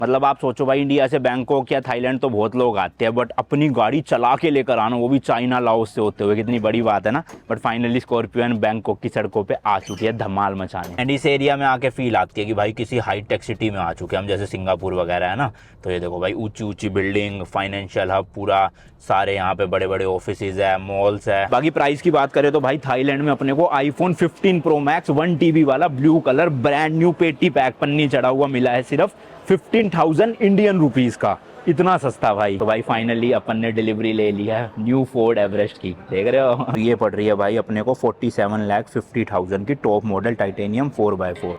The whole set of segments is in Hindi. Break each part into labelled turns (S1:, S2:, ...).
S1: मतलब आप सोचो भाई, इंडिया से बैंकॉक या थाईलैंड तो बहुत लोग आते हैं, बट अपनी गाड़ी चला के लेकर आना, वो भी चाइना लाओस से होते हुए, कितनी बड़ी बात है ना। बट फाइनली स्कॉर्पियन बैंकॉक की सड़कों पे आ चुकी है धमाल मचाने। एंड इस एरिया में आके फील आती है कि भाई किसी हाईटेक सिटी में आ चुके हैं हम, जैसे सिंगापुर वगैरह है ना। तो ये देखो भाई, ऊंची ऊंची बिल्डिंग, फाइनेंशियल हब पूरा, सारे यहाँ पे बड़े बड़े ऑफिसेज है, मॉल्स है। बाकी प्राइस की बात करें तो भाई थाईलैंड में अपने को आईफोन 15 प्रो मैक्स 1 TB वाला ब्लू कलर ब्रांड न्यू पेटी पैक पन्नी चढ़ा हुआ मिला है सिर्फ 15,000 इंडियन रुपीज का। इतना सस्ता भाई। तो भाई फाइनली अपन ने डिलीवरी ले लिया है न्यू फोर्ड एवरेस्ट की, देख रहे हो। ये पड़ रही है भाई अपने को 47,50,000 की टॉप मॉडल टाइटेनियम 4x4।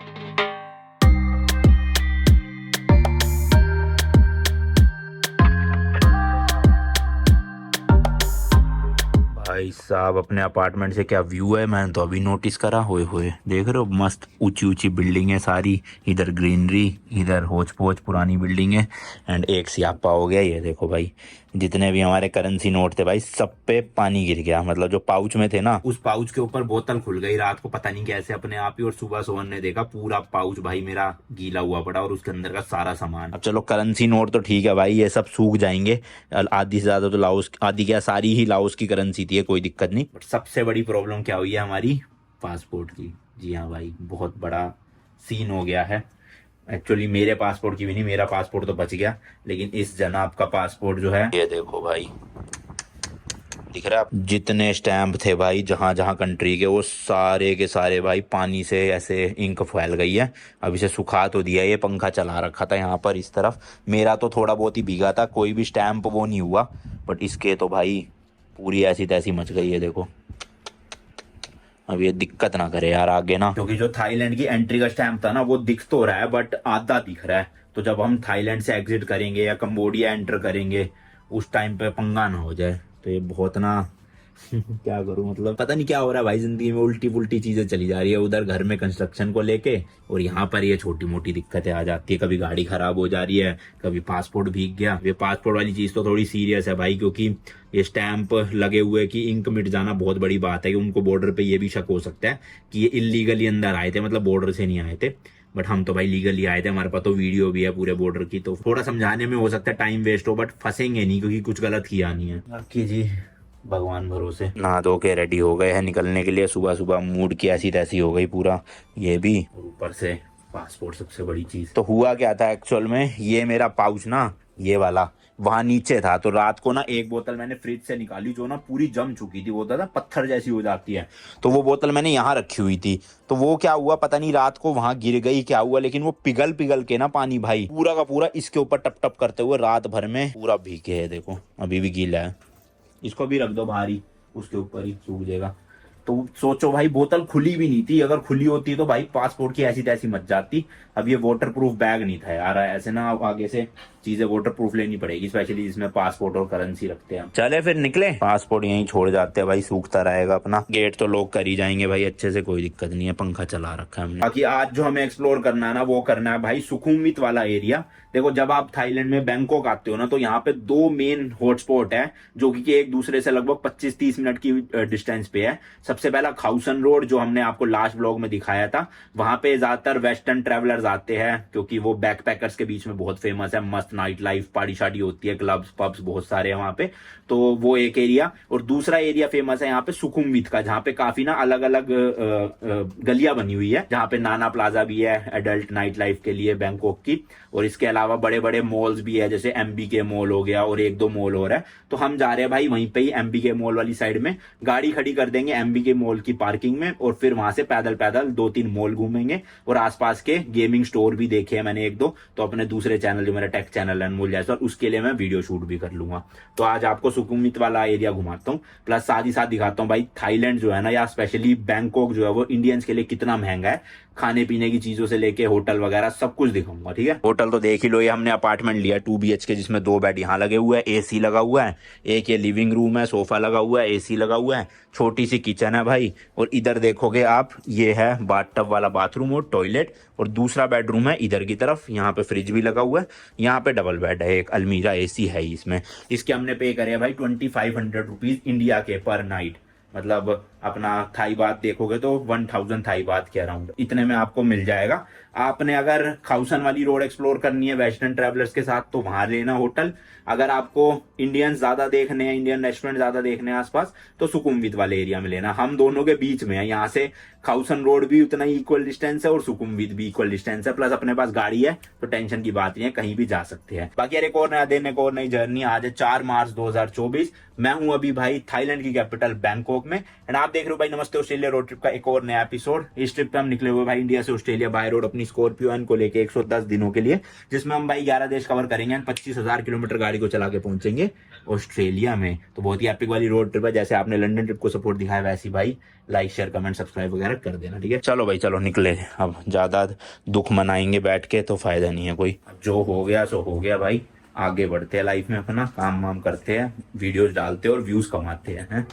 S1: भाई साहब अपने अपार्टमेंट से क्या व्यू है, मैंने तो अभी नोटिस करा। होए होए, देख रहे हो, मस्त ऊंची ऊंची बिल्डिंग है सारी, इधर ग्रीनरी, इधर होच पोच पुरानी बिल्डिंग है। एंड एक सियापा हो गया, ये देखो भाई, जितने भी हमारे करेंसी नोट थे भाई सब पे पानी गिर गया। मतलब जो पाउच में थे ना, उस पाउच के ऊपर बोतल खुल गई रात को, पता नहीं कैसे अपने आप ही। और सुबह सोहन ने देखा पूरा पाउच भाई मेरा गीला हुआ पड़ा, और उसके अंदर का सारा सामान। अब चलो करेंसी नोट तो ठीक है भाई, ये सब सूख जाएंगे। आधी से ज्यादा तो लाओस, आधी क्या सारी ही लाओस की करेंसी थी, कोई दिक्कत नहीं। बट सबसे बड़ी प्रॉब्लम क्या हुई है हमारी, पासपोर्ट की। जी हाँ भाई, बहुत बड़ा सीन हो गया है। एक्चुअली मेरे पासपोर्ट की भी नहीं, मेरा पासपोर्ट तो बच गया, लेकिन इस जनाब का पासपोर्ट जो है, ये देखो भाई, दिख रहा है? जितने स्टैंप थे भाई जहां जहां कंट्री के, वो सारे के सारे भाई पानी से ऐसे इंक फैल गई है। अब इसे सुखा तो दिया, ये पंखा चला रखा था यहाँ पर इस तरफ, मेरा तो थोड़ा बहुत ही भीगा था, कोई भी स्टैंप वो नहीं हुआ। बट इसके तो भाई पूरी ऐसी तैसी मच गई है, देखो। अब ये दिक्कत ना करे यार आगे ना, क्योंकि जो थाईलैंड की एंट्री का स्टैंप था ना, वो दिख तो रहा है बट आधा दिख रहा है। तो जब हम थाईलैंड से एग्जिट करेंगे या कंबोडिया एंटर करेंगे, उस टाइम पे पंगा ना हो जाए। तो ये बहुत ना क्या करूं, मतलब पता नहीं क्या हो रहा है भाई, जिंदगी में उल्टी पुल्टी चीजें चली जा रही है। उधर घर में कंस्ट्रक्शन को लेके, और यहाँ पर ये छोटी मोटी दिक्कतें आ जाती है। कभी गाड़ी खराब हो जा रही है, कभी पासपोर्ट भीग गया। ये पासपोर्ट वाली चीज तो थोड़ी सीरियस है भाई, क्योंकि ये स्टैंप लगे हुए कि इंक मिट जाना बहुत बड़ी बात है। कि उनको बॉर्डर पे ये भी शक हो सकता है कि ये इलीगली अंदर आए थे, मतलब बॉर्डर से नहीं आए थे। बट हम तो भाई लीगली आए थे, हमारे पास तो वीडियो भी है पूरे बॉर्डर की। तो थोड़ा समझाने में हो सकता है टाइम वेस्ट हो, बट फंसेंगे नहीं क्योंकि कुछ गलत किया नहीं है। बाकी जी भगवान भरोसे। नहा धो के रेडी हो गए हैं निकलने के लिए। सुबह सुबह मूड की ऐसी तैसी हो गई पूरा, ये भी, और ऊपर से पासपोर्ट सबसे बड़ी चीज। तो हुआ क्या था एक्चुअल में, ये मेरा पाउच ना, ये वाला वहां नीचे था। तो रात को ना एक बोतल मैंने फ्रिज से निकाली, जो ना पूरी जम चुकी थी, वो था पत्थर जैसी हो जाती है। तो वो बोतल मैंने यहाँ रखी हुई थी। तो वो क्या हुआ पता नहीं, रात को वहां गिर गई क्या हुआ, लेकिन वो पिघल पिघल के ना पानी भाई पूरा का पूरा इसके ऊपर टप टप करते हुए रात भर में पूरा भीगे है। देखो अभी भी गीला है, इसको भी रख दो बाहर ही, उसके ऊपर ही सूख जाएगा। तो सोचो भाई, बोतल खुली भी नहीं थी, अगर खुली होती तो भाई पासपोर्ट की ऐसी तैसी मच जाती। अब ये वाटर प्रूफ बैग नहीं था यार, ऐसे ना आगे से चीजें वाटर प्रूफ लेनी पड़ेगी, स्पेशली जिसमें पासपोर्ट और करेंसी रखते हैं। चले फिर निकले, पासपोर्ट यहीं छोड़ जाते हैं भाई, सूखता रहेगा अपना। गेट तो लॉक कर ही जाएंगे भाई अच्छे से, कोई दिक्कत नहीं है, पंखा चला रखा है हमने। बाकी आज जो हमें एक्सप्लोर करना है ना, वो करना है भाई सुखुमवित वाला एरिया। देखो जब आप थाईलैंड में बैंकॉक आते हो ना, तो यहाँ पे दो मेन हॉटस्पॉट है, जो कि एक दूसरे से लगभग 25-30 मिनट की डिस्टेंस पे है। सबसे पहला खाउसन रोड, जो हमने आपको लास्ट ब्लॉग में दिखाया था, वहां पे ज्यादातर वेस्टर्न ट्रेवलर्स आते हैं, क्योंकि वो बैकपैकर्स के बीच में बहुत फेमस है। मस्त नाइट लाइफ, पार्टी शार्टी होती है, क्लब्स पब्स बहुत सारे हैं वहां पे। तो वो एक एरिया। और दूसरा एरिया फेमस है यहाँ पे सुखुमवित का, जहाँ पे काफी ना अलग अलग गलियां बनी हुई है, जहाँ पे नाना प्लाजा भी है एडल्ट नाइट लाइफ के लिए बैंकॉक की। और इसके अलावा बड़े बड़े मॉल्स भी है, जैसे MBK मॉल हो गया, और एक दो मॉल हो रहा है। तो हम जा रहे हैं भाई वहीं पे ही MBK मॉल वाली साइड में, गाड़ी खड़ी कर देंगे MBK मॉल की पार्किंग में, और फिर वहां से पैदल पैदल 2-3 मॉल घूमेंगे। और आसपास के गेमिंग स्टोर भी देखे हैं मैंने 1-2, तो अपने दूसरे चैनल जो मेरा टेक चैनल है अनमोल जैसा, उसके लिए मैं वीडियो शूट भी कर लूंगा। तो आज आपको सुखुमवित वाला एरिया घुमाता हूँ, प्लस साथ ही साथ दिखाता हूँ भाई थाईलैंड जो है ना, या स्पेशली बैंकॉक जो है, वो इंडियंस के लिए कितना महंगा है। खाने पीने की चीजों से लेके होटल वगैरह सब कुछ दिखाऊंगा, ठीक है। होटल तो देख ही लो, ये हमने अपार्टमेंट लिया 2 BHK, जिसमें 2 बेड यहाँ लगे हुए हैं, AC लगा हुआ है, एक ये लिविंग रूम है, सोफा लगा हुआ है, AC लगा हुआ है, छोटी सी किचन है भाई। और इधर देखोगे आप, ये है बाथटब वाला बाथरूम और टॉयलेट। और दूसरा बेडरूम है इधर की तरफ, यहाँ पे फ्रिज भी लगा हुआ है, यहाँ पे डबल बेड है, एक अलमीरा, AC है इसमें। इसके हमने पे करे भाई 2500 रुपीज इंडिया के पर नाइट, मतलब अपना थाई बात देखोगे तो 1000 थाई बात के अराउंड इतने में आपको मिल जाएगा। आपने अगर खाउसन वाली रोड एक्सप्लोर करनी है वेस्टर्न ट्रेवलर्स के साथ तो वहां लेना होटल। अगर आपको इंडियन ज्यादा देखने हैं, इंडियन रेस्टोरेंट ज्यादा देखने हैं आसपास, तो सुकुमवित वाले एरिया में लेना। हम दोनों के बीच में है, यहाँ से खाउसन रोड भी उतना ही इक्वल डिस्टेंस है और सुकुमवित भी इक्वल डिस्टेंस है, प्लस अपने पास गाड़ी है तो टेंशन की बात नहीं है, कहीं भी जा सकते हैं। बाकी यार एक और नया दिन, एक और नई जर्नी। आज है 4 मार्च 2024। मैं हूं अभी भाई थाईलैंड की कैपिटल बैंकॉक में, एंड आप देख रहे हो भाई नमस्ते ऑस्ट्रेलिया रोड ट्रिप का एक और नया एपिसोड। इस ट्रिप पे हम निकले हुए भाई इंडिया से ऑस्ट्रेलिया बाय रोड अपनी स्कॉर्पियो एन को लेके 110 दिनों के लिए, जिसमें हम भाई 11 देश कवर करेंगे एंड 25,000 किलोमीटर गाड़ी को चला के पहुंचेंगे ऑस्ट्रेलिया में। तो बहुत ही एपिक वाली रोड ट्रिप है। जैसे आपने लंदन ट्रिप को सपोर्ट दिखाया वैसे भाई लाइक शेयर कमेंट सब्सक्राइब वगैरह कर देना, ठीक है। चलो भाई चलो निकले। अब ज्यादा दुख मनाएंगे बैठ के तो फायदा नहीं है कोई। जो हो गया सो हो गया भाई, आगे बढ़ते हैं लाइफ में, अपना काम वाम करते हैं, वीडियोस डालते हैं और व्यूज कमाते हैं।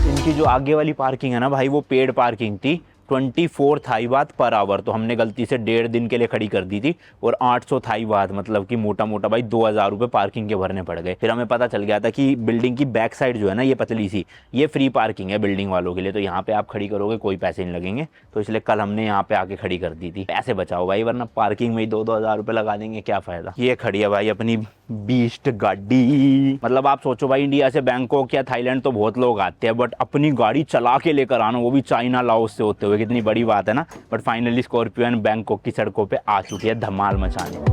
S1: इनकी जो आगे वाली पार्किंग है ना भाई वो पेड पार्किंग थी, 24 थाई बात पर आवर। तो हमने गलती से 1.5 दिन के लिए खड़ी कर दी थी और 800 थाई बात, मतलब कि मोटा मोटा भाई 2000 रुपये पार्किंग के भरने पड़ गए। फिर हमें पता चल गया था कि बिल्डिंग की बैक साइड जो है ना ये पतली सी, ये फ्री पार्किंग है बिल्डिंग वालों के लिए, तो यहाँ पे आप खड़ी करोगे कोई पैसे नहीं लगेंगे। तो इसलिए कल हमने यहाँ पे आके खड़ी कर दी थी। पैसे बचाओ भाई, वरना पार्किंग में ही 2-2 हज़ार रुपये लगा देंगे, क्या फायदा। ये खड़ी है भाई अपनी बीस्ट गाड़ी। मतलब आप सोचो भाई इंडिया से बैंकॉक या थाईलैंड तो बहुत लोग आते हैं, बट अपनी गाड़ी चला के लेकर आना, वो भी चाइना लाओस से होते हुए, कितनी बड़ी बात है ना। बट फाइनली स्कॉर्पियो बैंकॉक की सड़कों पे आ चुकी है धमाल मचाने।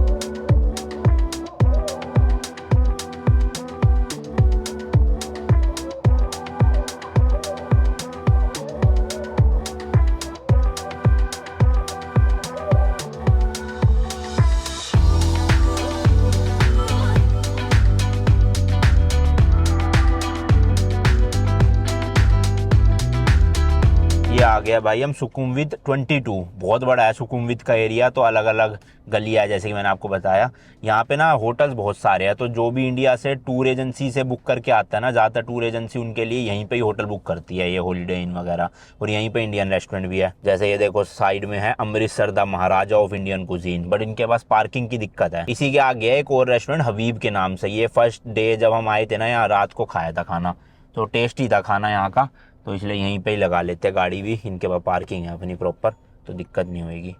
S1: आ गया भाई हम सुकुमवित 22। बहुत बड़ा है सुकुमवित का एरिया, तो अलग अलग गलियां है जैसे कि मैंने आपको बताया। यहाँ पे ना होटल्स बहुत सारे हैं, तो जो भी इंडिया से टूर एजेंसी से बुक करके आता है ना, ज़्यादातर टूर एजेंसी उनके लिए यहीं पे ही होटल बुक करती है, ये हॉलीडे इन वगैरह। और यहीं पे इंडियन रेस्टोरेंट भी है, जैसे ये देखो साइड में है Amritsar the Maharaja of Indian cuisine, but इनके पास पार्किंग की दिक्कत है। इसी के आगे है एक और रेस्टोरेंट हबीब के नाम से। ये फर्स्ट डे जब हम आए थे ना यहाँ रात को खाया था खाना, तो टेस्टी था खाना यहाँ का, तो इसलिए यहीं पे ही लगा लेते हैं गाड़ी भी। इनके पास पार्किंग है अपनी प्रॉपर, तो दिक्कत नहीं होएगी।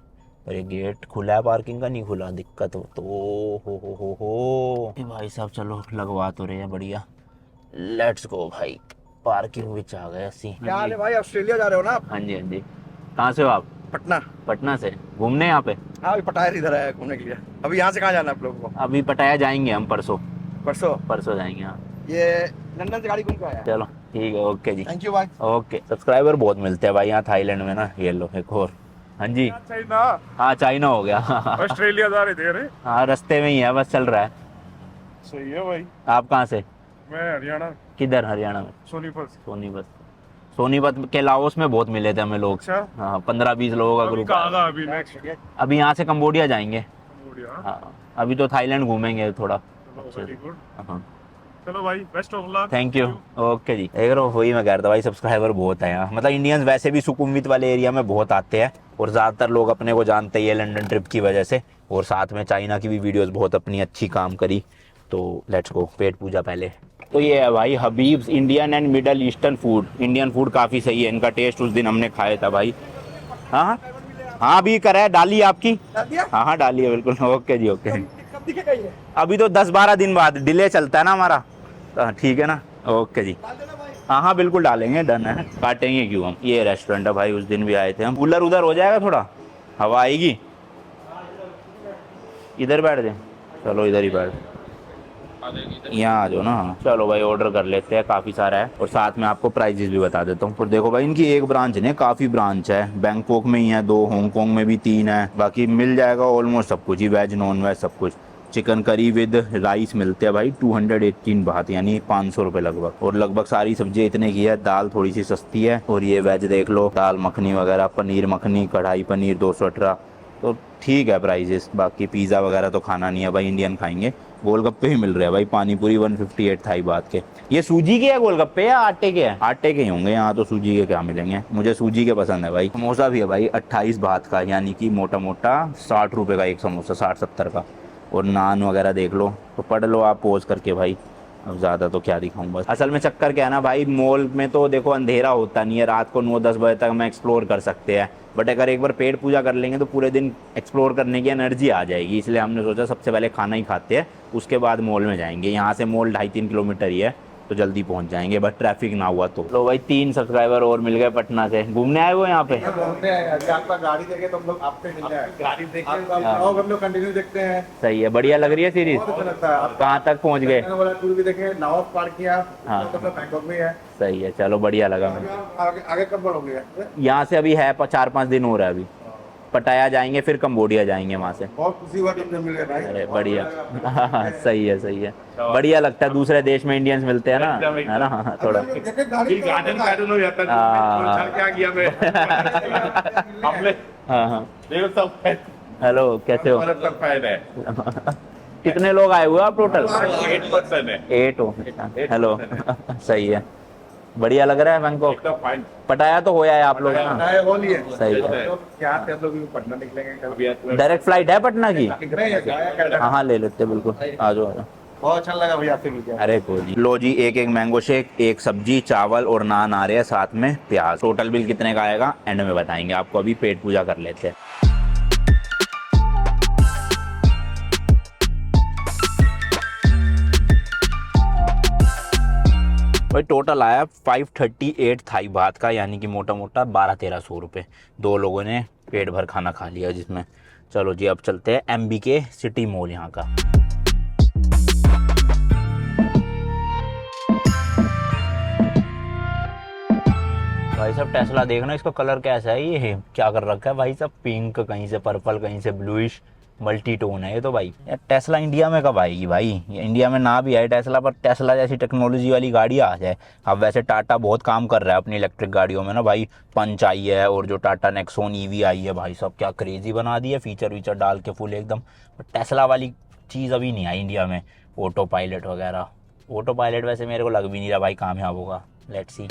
S1: पर ये गेट खुला है पार्किंग का, नहीं खुला दिक्कत हो तो। हो भाई साहब चलो लगवा तो रहे हैं, बढ़िया। लेट्स गो भाई, पार्किंग भी आ गए ऐसी।
S2: क्या हाल है भाई, ऑस्ट्रेलिया जा रहे हो ना आप?
S1: हाँ जी हाँ जी। कहाँ से हो आप?
S2: पटना।
S1: पटना से घूमने यहाँ पे?
S2: हाँ अभी पटाया इधर आया घूमने के लिए। अभी यहाँ से कहाँ जाना है आप लोगों को?
S1: अभी पटाया जाएंगे हम, परसों
S2: परसों
S1: जाएंगे। हाँ
S2: ये लंदन से गाड़ी घूम के आया।
S1: चलो ठीक है, ओके जी,
S2: थैंक यू भाई।
S1: ओके। सब्सक्राइबर बहुत मिलते हैं भाई यहाँ थाईलैंड में ना। ये लो एक और। हाँ जी
S2: चाइना।
S1: हाँ चाइना हो गया।
S2: ऑस्ट्रेलिया जा रहे थे।
S1: हाँ रास्ते में ही है, बस चल रहा है।
S2: सही है भाई।
S1: आप कहाँ से?
S2: मैं हरियाणा।
S1: किधर हरियाणा में?
S2: सोनीपत।
S1: सोनीपत के लाओस में बहुत मिले थे हमें लोग।
S2: अच्छा।
S1: हाँ 15-20 लोगों का ग्रुप।
S2: अभी नेक्स्ट?
S1: अभी यहाँ से कंबोडिया जाएंगे। हाँ अभी तो थाईलैंड घूमेंगे थोड़ा। हाँ
S2: चलो भाई, best of luck.
S1: Thank you, okay जी। देख रहे हो, वही मैं कह रहा था भाई, सब्सक्राइबर बहुत है यहाँ। मतलब इंडियंस वैसे भी सुकुमवित वाले एरिया में बहुत आते हैं, और ज़्यादातर लोग अपने को जानते ही है लंदन ट्रिप की वजह से, और साथ में चाइना की भी वीडियोस बहुत अपनी अच्छी काम करी। तो लेट्स गो, पेट पूजा पहले। तो ये है भाई Habib's Indian and middle eastern food. Indian food काफ़ी सही है इनका, टेस्ट उस दिन हमने खाया था भाई। हाँ हाँ अभी करा है, डाली आपकी? हाँ हाँ डाली है बिल्कुल, ओके जी ओके। अभी तो 10-12 दिन बाद, डिले चलता है ना हमारा, ठीक है ना, ओके जी। हाँ हाँ बिल्कुल डालेंगे, डन है, काटेंगे क्यों हम। ये रेस्टोरेंट है भाई, उस दिन भी आए थे हम। कूलर उधर हो जाएगा, थोड़ा हवा आएगी। इधर बैठ जाए, चलो इधर ही बैठ, यहाँ आ जाओ ना। हाँ चलो भाई ऑर्डर कर लेते हैं, काफ़ी सारा है, और साथ में आपको प्राइजेस भी बता देता हूँ। पर देखो भाई इनकी एक ब्रांच नहीं, काफ़ी ब्रांच है। बैंकॉक में ही है 2, हांगकॉन्ग में भी 3 है। बाकी मिल जाएगा ऑलमोस्ट सब कुछ ही, वेज नॉन वेज सब कुछ। चिकन करी विद राइस मिलते हैं भाई 218 बात, यानी 500 रुपये लगभग। और लगभग सारी सब्जी इतने की है, दाल थोड़ी सी सस्ती है। और ये वेज देख लो, दाल मखनी वगैरह, पनीर मखनी, कढ़ाई पनीर 218, तो ठीक है प्राइजेस। बाकी पिज़्ज़ा वगैरह तो खाना नहीं है भाई, इंडियन खाएंगे। गोलगप्पे ही मिल रहे हैं भाई, पानी पूरी 158 थाई बात के। ये सूजी के है गोलगप्पे या आटे के हैं? आटे के ही होंगे यहाँ तो, सूजी के क्या मिलेंगे। मुझे सूजी के पसंद है भाई। समोसा भी है भाई 28 बात का, यानी कि मोटा मोटा 60 रुपये का एक समोसा, 60-70 का। और नान वगैरह देख लो, तो पढ़ लो आप पोज करके भाई। अब ज़्यादा तो क्या दिखाऊं। बस असल में चक्कर क्या है ना भाई, मॉल में तो देखो अंधेरा होता नहीं है, रात को 9-10 बजे तक हम एक्सप्लोर कर सकते हैं। बट अगर एक बार पेट पूजा कर लेंगे तो पूरे दिन एक्सप्लोर करने की एनर्जी आ जाएगी। इसलिए हमने सोचा सबसे पहले खाना ही खाते हैं, उसके बाद मॉल में जाएंगे। यहाँ से मॉल 2.5-3 किलोमीटर ही है, तो जल्दी पहुँच जाएंगे, बस ट्रैफिक ना हुआ तो। लो भाई 3 सब्सक्राइबर और मिल गए पटना से। घूमने आए हो यहाँ पे?
S3: आपका गाड़ी देखे तो हम लोग आपसे मिल जाए, गाड़ी देखे हम लोग कंटिन्यू देखते हैं।
S1: सही है, बढ़िया लग रही है सीरीज।
S3: बहुत अच्छा लगता है। आप
S1: कहाँ तक पहुँच गए?
S3: वाला टूर भी देखे, लाहौर पार किया।
S1: हाँ।
S3: तो अपना बैंकॉक में है।
S1: सही है, चलो बढ़िया लगा मुझे।
S3: आगे आगे कब बढ़ोगे?
S1: यहाँ से अभी है 4-5 दिन हो रहा है अभी। पटाया जाएंगे, फिर कंबोडिया जाएंगे वहाँ से।
S3: बहुत खुशी हुआ तुमसे मिल गए भाई।
S1: अरे बढ़िया। सही है सही है, बढ़िया लगता है दूसरे देश में इंडियंस मिलते हैं ना, है ना थोड़ा।
S3: देखे गाड़ी
S2: गार्डन हो जाता
S1: हाँ।
S2: है। क्या किया मैं हमने
S1: हाँ हाँ।
S2: देखो सब
S1: हेलो, कैसे हो?
S2: सब फायदा है।
S1: कितने लोग आए हुए आप टोटल?
S2: 8% है।
S1: 8 हो। हेलो। सही है, बढ़िया लग रहा है बैंकॉक।
S2: एकदम फाइन।
S1: पटाया तो होया है आप लोग ना?
S3: है, वो लिए
S1: सही है।
S3: यहाँ से हम लोग भी पटना निकलेंगे कल।
S1: डायरेक्ट फ्लाइट है पटना की?
S3: दिख रहे हैं क्या?
S1: हाँ हाँ, ले लेते बिल्कुल, आ जाओ आ जाओ।
S3: बहुत अच्छा लगा भैया आपसे मिलकर।
S1: अरे कोई नहीं। लो जी, एक मैंगो शेक, एक सब्जी, चावल और नान आ रहे हैं साथ में प्याज। टोटल बिल कितने का आएगा एंड में बताएंगे आपको, अभी पेट पूजा कर लेते हैं। भाई टोटल आया 538 थाई बात का, यानी कि मोटा मोटा 1200-1300 रुपये। 2 लोगों ने पेट भर खाना खा लिया जिसमें। चलो जी, अब चलते हैं MBK सिटी मॉल यहाँ का। भाई साहब टेस्ला देखना, इसका कलर कैसा है, ये क्या कर रखा है भाई साहब, पिंक, कहीं से पर्पल, कहीं से ब्लूइश, मल्टी टोन है ये तो भाई। यार टेस्ला इंडिया में कब आएगी भाई? ये इंडिया में ना भी आए टेस्ला, पर टेस्ला जैसी टेक्नोलॉजी वाली गाड़ी आ जाए। अब वैसे टाटा बहुत काम कर रहा है अपनी इलेक्ट्रिक गाड़ियों में ना भाई। पंच आई है और जो टाटा नेक्सॉन EV आई है भाई साहब, क्या क्रेजी बना दी है, फीचर वीचर डाल के फुल एकदम। टेस्ला वाली चीज़ अभी नहीं आई इंडिया में, ऑटो पायलट वगैरह। ऑटो पायलट वैसे मेरे को लग भी नहीं रहा भाई कामयाब होगा, लेट्स सी।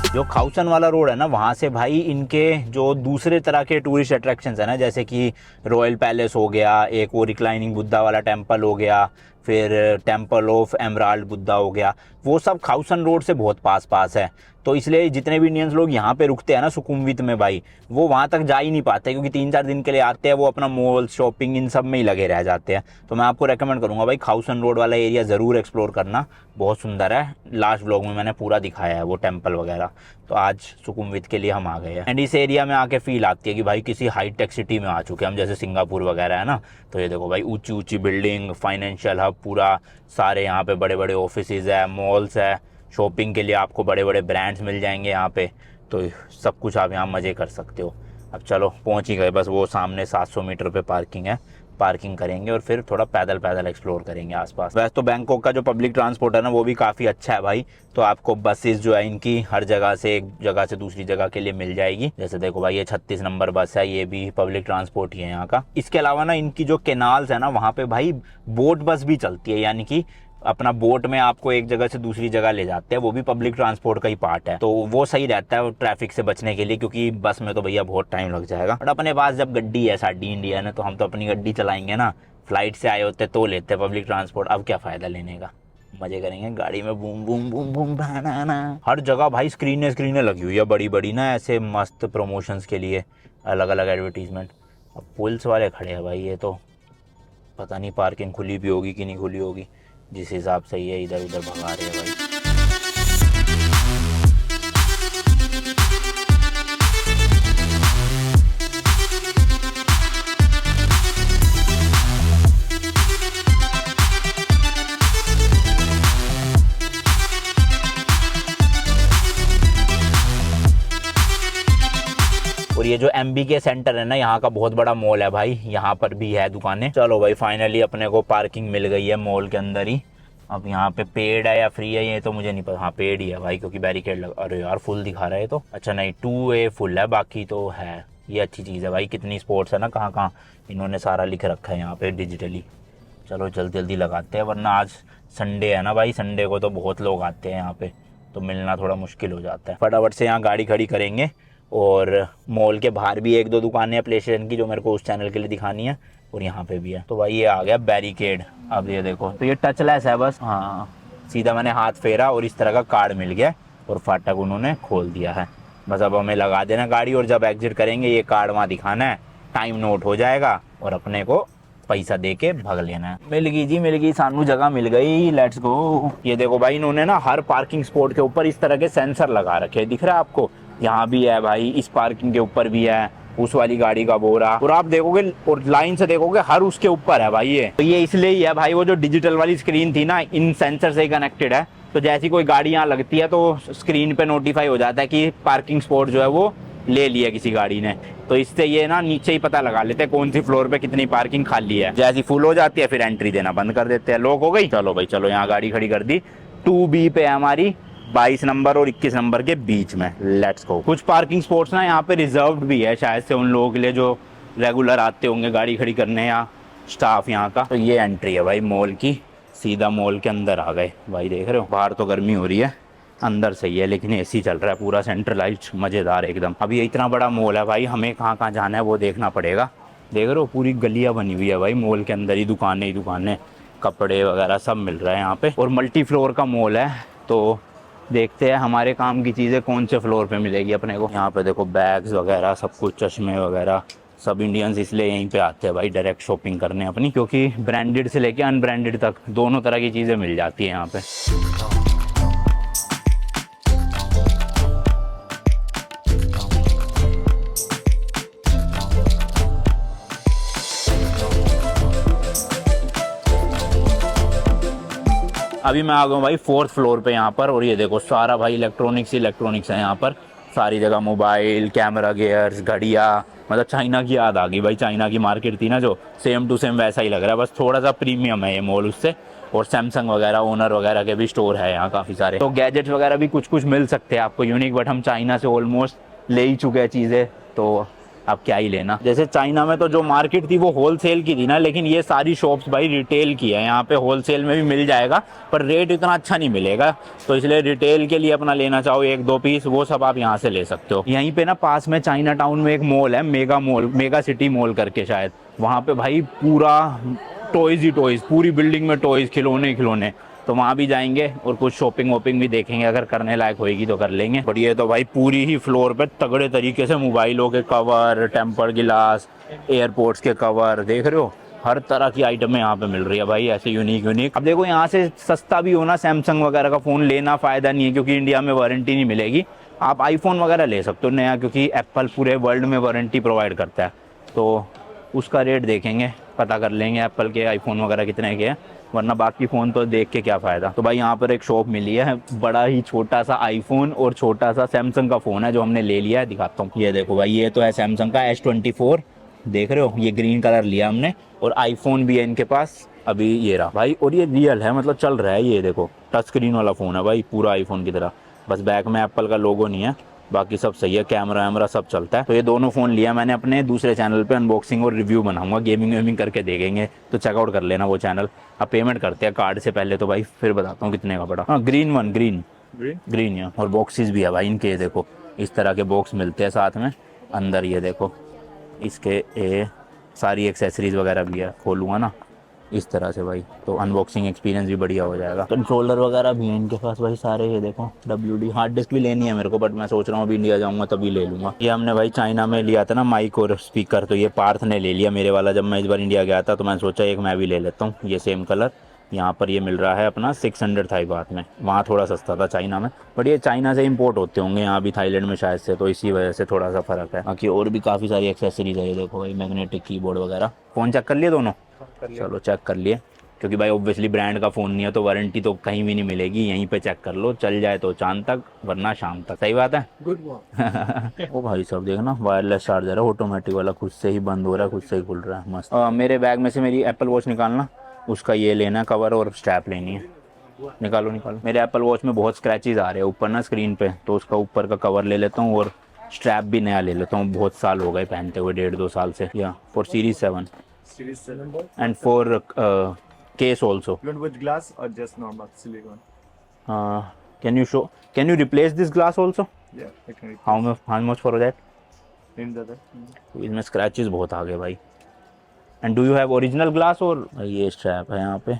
S1: जो खाउसन वाला रोड है ना, वहाँ से भाई इनके जो दूसरे तरह के टूरिस्ट अट्रैक्शंस है ना, जैसे कि रॉयल पैलेस हो गया, एक वो रिक्लाइनिंग बुद्धा वाला टेम्पल हो गया, फिर टेम्पल ऑफ एमराल्ड बुद्धा हो गया, वो सब खाउसन रोड से बहुत पास है। तो इसलिए जितने भी इंडियंस लोग यहाँ पे रुकते हैं ना सुकुमवित में भाई, वो वहाँ तक जा ही नहीं पाते, क्योंकि 3-4 दिन के लिए आते हैं, वो अपना मॉल शॉपिंग इन सब में ही लगे रह जाते हैं। तो मैं आपको रेकमेंड करूँगा भाई, खाउसन रोड वाला एरिया ज़रूर एक्सप्लोर करना, बहुत सुंदर है। लास्ट व्लॉग में मैंने पूरा दिखाया है वो टेम्पल वगैरह। तो आज सुकुमवित के लिए हम आ गए हैं, एंड इस एरिया में आके फील आती है कि भाई किसी हाईटेक सिटी में आ चुके हैं हम, जैसे सिंगापुर वगैरह है ना। तो ये देखो भाई, ऊंची ऊंची बिल्डिंग, फाइनेंशियल हब पूरा, सारे यहाँ पे बड़े बड़े ऑफिसेज है, मॉल्स है, शॉपिंग के लिए आपको बड़े बड़े ब्रांड्स मिल जाएंगे यहाँ पे। तो सब कुछ आप यहाँ मज़े कर सकते हो। अब चलो पहुँच ही गए, बस वो सामने 700 मीटर पे पार्किंग है, पार्किंग करेंगे और फिर थोड़ा पैदल एक्सप्लोर करेंगे आसपास। वैसे तो बैंकॉक का जो पब्लिक ट्रांसपोर्ट है ना, वो भी काफ़ी अच्छा है भाई। तो आपको बसेस जो है इनकी हर जगह से, एक जगह से दूसरी जगह के लिए मिल जाएगी। जैसे देखो भाई, ये 36 नंबर बस है, ये भी पब्लिक ट्रांसपोर्ट ही है यहाँ का। इसके अलावा ना इनकी जो कैनाल्स है ना, वहाँ पे भाई बोट बस भी चलती है, यानी कि अपना बोट में आपको एक जगह से दूसरी जगह ले जाते हैं, वो भी पब्लिक ट्रांसपोर्ट का ही पार्ट है। तो वो सही रहता है ट्रैफिक से बचने के लिए, क्योंकि बस में तो भैया बहुत टाइम लग जाएगा। बट अपने पास जब गड्डी है, साडी इंडिया है, तो हम तो अपनी गड्डी चलाएंगे ना। फ्लाइट से आए होते तो लेते पब्लिक ट्रांसपोर्ट, अब क्या फ़ायदा लेने का, मज़े करेंगे गाड़ी में, बूम बूम बूम बूम बनाना। हर जगह भाई स्क्रीनें लगी हुई है बड़ी बड़ी ना, ऐसे मस्त प्रमोशंस के लिए, अलग अलग एडवर्टीजमेंट। अब पुलिस वाले खड़े हैं भाई, ये तो पता नहीं पार्किंग खुली भी होगी कि नहीं खुली होगी, जिस हिसाब से ये इधर उधर भगा रहे हैं भाई। और ये जो MBK सेंटर है ना, यहाँ का बहुत बड़ा मॉल है भाई, यहाँ पर भी है दुकानें। चलो भाई फाइनली अपने को पार्किंग मिल गई है मॉल के अंदर ही। अब यहाँ पे पेड है या फ्री है ये तो मुझे नहीं पता। हाँ पेड ही है भाई, क्योंकि बैरिकेड लगा। अरे यार फुल दिखा रहा है तो। अच्छा नहीं 2A फुल है, बाकी तो है। ये अच्छी चीज़ है भाई, कितनी स्पोर्ट्स है ना, कहाँ कहाँ इन्होंने सारा लिख रखा है यहाँ पे डिजिटली। चलो जल्दी जल्दी लगाते हैं, वरना आज संडे है ना भाई, संडे को तो बहुत लोग आते हैं यहाँ पे, तो मिलना थोड़ा मुश्किल हो जाता है। फटाफट से यहाँ गाड़ी खड़ी करेंगे। और मॉल के बाहर भी 1-2 दुकानें हैं प्ले स्टेशन की, जो मेरे को उस चैनल के लिए दिखानी है, और यहाँ पे भी है। तो भाई ये आ गया बैरिकेड। अब ये देखो, तो ये टचलेस है बस। हाँ सीधा मैंने हाथ फेरा और इस तरह का कार्ड मिल गया, और फाटक उन्होंने खोल दिया है। बस अब हमें लगा देना गाड़ी, और जब एग्जिट करेंगे ये कार्ड वहाँ दिखाना है, टाइम नोट हो जाएगा, और अपने को पैसा दे के भाग लेना है। मिल गई जी, मिल गई, सानू जगह मिल गई, लेट्स गो। ये देखो भाई, इन्होंने ना हर पार्किंग स्पॉट के ऊपर इस तरह के सेंसर लगा रखे हैं, दिख रहा है आपको? यहाँ भी है भाई, इस पार्किंग के ऊपर भी है, उस वाली गाड़ी का बोरा, और आप देखोगे और लाइन से देखोगे हर उसके ऊपर है भाई ये। तो ये इसलिए ही है भाई, वो जो डिजिटल वाली स्क्रीन थी ना, इन सेंसर से ही कनेक्टेड है। तो जैसी कोई गाड़ी यहाँ लगती है तो स्क्रीन पे नोटिफाई हो जाता है कि पार्किंग स्पॉट जो है वो ले लिया किसी गाड़ी ने। तो इससे ये ना नीचे ही पता लगा लेते हैं कौन सी फ्लोर पे कितनी पार्किंग खाली है। जैसी फुल हो जाती है फिर एंट्री देना बंद कर देते हैं। लॉक हो गई, चलो भाई चलो, यहाँ गाड़ी खड़ी कर दी। 2B पे है हमारी, 22 नंबर और 21 नंबर के बीच में, लेट्स गो। कुछ पार्किंग स्पॉट्स ना यहाँ पे रिजर्व्ड भी है शायद से उन लोगों के लिए जो रेगुलर आते होंगे गाड़ी खड़ी करने, या स्टाफ यहाँ का। तो ये एंट्री है भाई मॉल की, सीधा मॉल के अंदर आ गए भाई। देख रहे हो बाहर तो गर्मी हो रही है, अंदर सही है, लेकिन AC चल रहा है पूरा, सेंट्रलाइज्ड, मज़ेदार एकदम। अभी इतना बड़ा मॉल है भाई, हमें कहाँ कहाँ जाना है वो देखना पड़ेगा। देख रहे हो पूरी गलियाँ बनी हुई है भाई मॉल के अंदर ही, दुकानें ही दुकानें, कपड़े वगैरह सब मिल रहा है यहाँ पे। और मल्टी फ्लोर का मॉल है, तो देखते हैं हमारे काम की चीज़ें कौन से फ्लोर पे मिलेगी अपने को। यहाँ पे देखो बैग्स वगैरह सब कुछ, चश्मे वगैरह सब। इंडियंस इसलिए यहीं पे आते हैं भाई डायरेक्ट शॉपिंग करने अपनी, क्योंकि ब्रांडेड से लेके अनब्रांडेड तक दोनों तरह की चीज़ें मिल जाती हैं यहाँ पे। अभी मैं आ गया हूँ भाई 4th फ्लोर पे यहाँ पर, और ये देखो सारा भाई इलेक्ट्रॉनिक्स है यहाँ पर, सारी जगह मोबाइल, कैमरा गियर्स, घड़ियाँ। मतलब चाइना की याद आ गई भाई, चाइना की मार्केट थी ना जो, सेम टू सेम वैसा ही लग रहा है, बस थोड़ा सा प्रीमियम है ये मॉल उससे। और सैमसंग वगैरह, ओनर वगैरह के भी स्टोर है यहाँ काफ़ी सारे। तो गैजेट्स वगैरह भी कुछ कुछ मिल सकते हैं आपको यूनिक, बट हम चाइना से ऑलमोस्ट ले ही चुके हैं चीज़ें, तो अब क्या ही लेना। जैसे चाइना में तो जो मार्केट थी वो होलसेल की थी ना, लेकिन ये सारी शॉप्स भाई रिटेल की है। यहाँ पे होलसेल में भी मिल जाएगा, पर रेट इतना अच्छा नहीं मिलेगा, तो इसलिए रिटेल के लिए अपना लेना चाहो 1-2 पीस, वो सब आप यहाँ से ले सकते हो। यहीं पे ना पास में चाइना टाउन में एक मॉल है, मेगा सिटी मॉल करके शायद, वहाँ पे भाई पूरा टॉयज़ ही टॉयज़, पूरी बिल्डिंग में टॉयज़, खिलौने। तो वहाँ भी जाएंगे और कुछ शॉपिंग वॉपिंग भी देखेंगे, अगर करने लायक होएगी तो कर लेंगे। बट ये तो भाई पूरी ही फ्लोर पे तगड़े तरीके से मोबाइलों के कवर, टेम्पर्ड गिलास, एयरपोर्ट्स के कवर, देख रहे हो हर तरह की आइटमें यहाँ पे मिल रही है भाई, ऐसे यूनिक। अब देखो यहाँ से सस्ता भी होना सैमसंग वगैरह का फ़ोन लेना फ़ायदा नहीं है, क्योंकि इंडिया में वारंटी नहीं मिलेगी। आप आईफोन वगैरह ले सकते हो नया, क्योंकि एप्पल पूरे वर्ल्ड में वारंटी प्रोवाइड करता है, तो उसका रेट देखेंगे, पता कर लेंगे एप्पल के आईफोन वगैरह कितने के हैं, वरना बाकी फ़ोन तो देख के क्या फ़ायदा। तो भाई यहाँ पर एक शॉप मिली है, बड़ा ही छोटा सा आईफोन और छोटा सा सैमसंग का फ़ोन है जो हमने ले लिया है, दिखाता हूँ। ये देखो भाई, ये तो है सैमसंग का S24, देख रहे हो, ये ग्रीन कलर लिया हमने, और आईफोन भी है इनके पास अभी, ये रहा भाई। और ये रियल है, मतलब चल रहा है, ये देखो टच स्क्रीन वाला फ़ोन है भाई, पूरा आईफोन की तरह, बस बैक में एप्पल का लोगो नहीं है, बाकी सब सही है, कैमरा वैमरा सब चलता है। तो ये दोनों फ़ोन लिया मैंने अपने दूसरे चैनल पे, अनबॉक्सिंग और रिव्यू बनाऊंगा, गेमिंग वेमिंग करके देखेंगे, तो चेकआउट कर लेना वो चैनल। अब पेमेंट करते हैं कार्ड से पहले, तो भाई फिर बताता हूँ कितने का पड़ा। हाँ ग्रीन है, और बॉक्सेस भी है भाई इनके, ये देखो इस तरह के बॉक्स मिलते हैं साथ में। अंदर ये देखो इसके सारी एक्सेसरीज वगैरह भी है, खोलूँगा ना इस तरह से भाई, तो अनबॉक्सिंग एक्सपीरियंस भी बढ़िया हो जाएगा। कंट्रोलर वगैरह भी हैं इनके पास भाई सारे, ये देखो WD। हार्ड डिस्क भी लेनी है मेरे को, बट मैं सोच रहा हूँ अभी इंडिया जाऊँगा तभी ले लूँगा। ये हमने भाई चाइना में लिया था ना माइक और स्पीकर, तो ये पार्थ ने ले लिया मेरे वाला जब मैं इस बार इंडिया गया था, तो मैंने सोचा एक मैं भी ले लेता हूँ, ये सेम कलर। यहाँ पर ये मिल रहा है अपना 600 थाई बात में, वहाँ थोड़ा सस्ता था चाइना में, बट ये चाइना से इंपोर्ट होते होंगे यहाँ भी, थाईलैंड में शायद से, तो इसी वजह से थोड़ा सा फ़र्क है। बाकी और भी काफ़ी सारी एक्सेसरीज है, ये देखो भाई मैग्नेटिक कीबोर्ड वगैरह। फ़ोन चेक कर लिए दोनों? चलो चेक कर लिए। क्योंकि भाई ऑब्वियसली ब्रांड का फ़ोन नहीं है तो वारंटी तो कहीं भी नहीं मिलेगी, यहीं पे चेक कर लो, चल जाए तो चांद तक वरना शाम तक। सही बात है।
S3: Good morning.
S1: ओ भाई साहब देखना वायरलेस चार्जर है, ऑटोमेटिक वाला, खुद से ही बंद हो रहा है, खुद से ही खुल रहा है, मस्त। मेरे बैग में से मेरी एप्पल वॉच निकालना, उसका ये लेना है कवर और स्ट्रैप लेनी है। निकालो निकालो। मेरे एप्पल वॉच में बहुत स्क्रैचेस आ रहे हैं ऊपर ना स्क्रीन पे, तो उसका ऊपर का कवर ले लेता हूँ और स्ट्रैप भी नया ले लेता हूँ, बहुत साल हो गए पहनते हुए, 1.5-2 साल से। या for series 7
S3: Series 7.
S1: And for case also.
S3: You want with glass or just normal silicone?
S1: Can you replace this glass also?
S3: Yeah, I can replace.
S1: How much for that?
S3: In the other.
S1: तो इसमें स्क्रैचेस बहुत आ गए भाई। And do you have original glass और ये स्ट्रैप है यहाँ पे?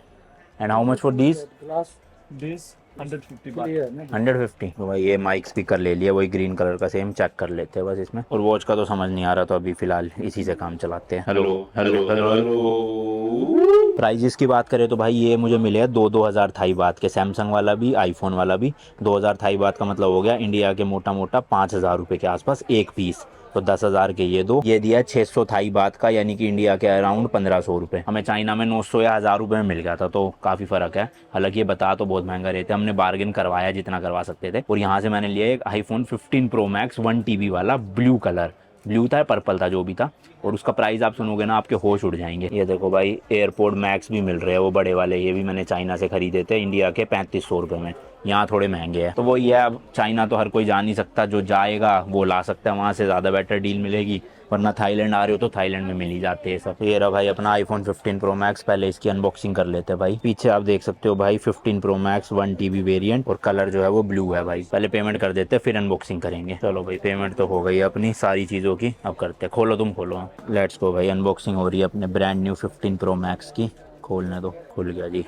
S1: And how much for these?
S3: Glass. This 150 baht.
S1: 150। तो भाई ये माइक स्पीकर ले लिया, वही ग्रीन कलर का, सेम चेक कर लेते हैं बस इसमें। और वॉच का तो समझ नहीं आ रहा, तो अभी फिलहाल इसी से काम चलाते हैं। Hello hello hello hello. Prices की बात करें तो भाई ये मुझे मिले हैं 2,000 थाई बात के, सैमसंग वाला भी आईफोन वाला भी। 2,000 थाई बात का मतलब हो गया इंडिया के मोटा मोटा 5,000 रुपये के आसपास एक पीस। तो 10,000 के ये दो, ये दिया 600 थाई बात का, यानी कि इंडिया के अराउंड 1,500 रुपये। हमें चाइना में 900 या 1,000 रुपये में मिल गया था, तो काफ़ी फ़र्क है। हालांकि ये बता तो बहुत महंगा रहते, हमने बार्गेन करवाया जितना करवा सकते थे। और यहाँ से मैंने लिया एक आईफोन 15 प्रो मैक्स 1 TB वाला, ब्लू कलर, ब्लू था पर्पल था जो भी था। और उसका प्राइस आप सुनोगे ना आपके होश उड़ जाएंगे। ये देखो भाई एयरपोर्ट मैक्स भी मिल रहे हैं वो बड़े वाले, ये भी मैंने चाइना से खरीदे थे इंडिया के 3,500 रुपये में, यहाँ थोड़े महंगे हैं। तो वो ये अब चाइना तो हर कोई जा नहीं सकता, जो जाएगा वो ला सकता है, वहाँ से ज़्यादा बेटर डील मिलेगी। वरना थाईलैंड आ रहे हो तो थाईलैंड में मिल ही जाते हैं सब। ये रहा भाई अपना आईफोन 15 प्रो मैक्स, पहले इसकी अनबॉक्सिंग कर लेते हैं भाई। पीछे आप देख सकते हो भाई 15 प्रो मैक्स 1 TB वेरिएंट, और कलर जो है वो ब्लू है भाई। पहले पेमेंट कर देते हैं फिर अनबॉक्सिंग करेंगे। चलो भाई पेमेंट तो हो गई अपनी सारी चीज़ों की, अब करते हैं। खोलो तुम खोलो। लेट्स गो भाई, अनबॉक्सिंग हो रही है अपने ब्रांड न्यू 15 प्रो मैक्स की। खोलने दो, खुल गया जी।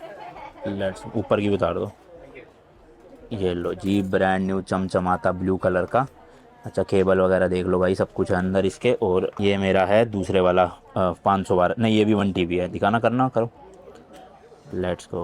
S1: लेट्स ऊपर की उतार दो। ये लो जी ब्रांड न्यू चमचमाता ब्लू कलर का। अच्छा केबल वगैरह देख लो भाई, सब कुछ है अंदर इसके। और ये मेरा है दूसरे वाला 512, नहीं ये भी 1 TB है। दिखाना करना करो। लेट्स गो,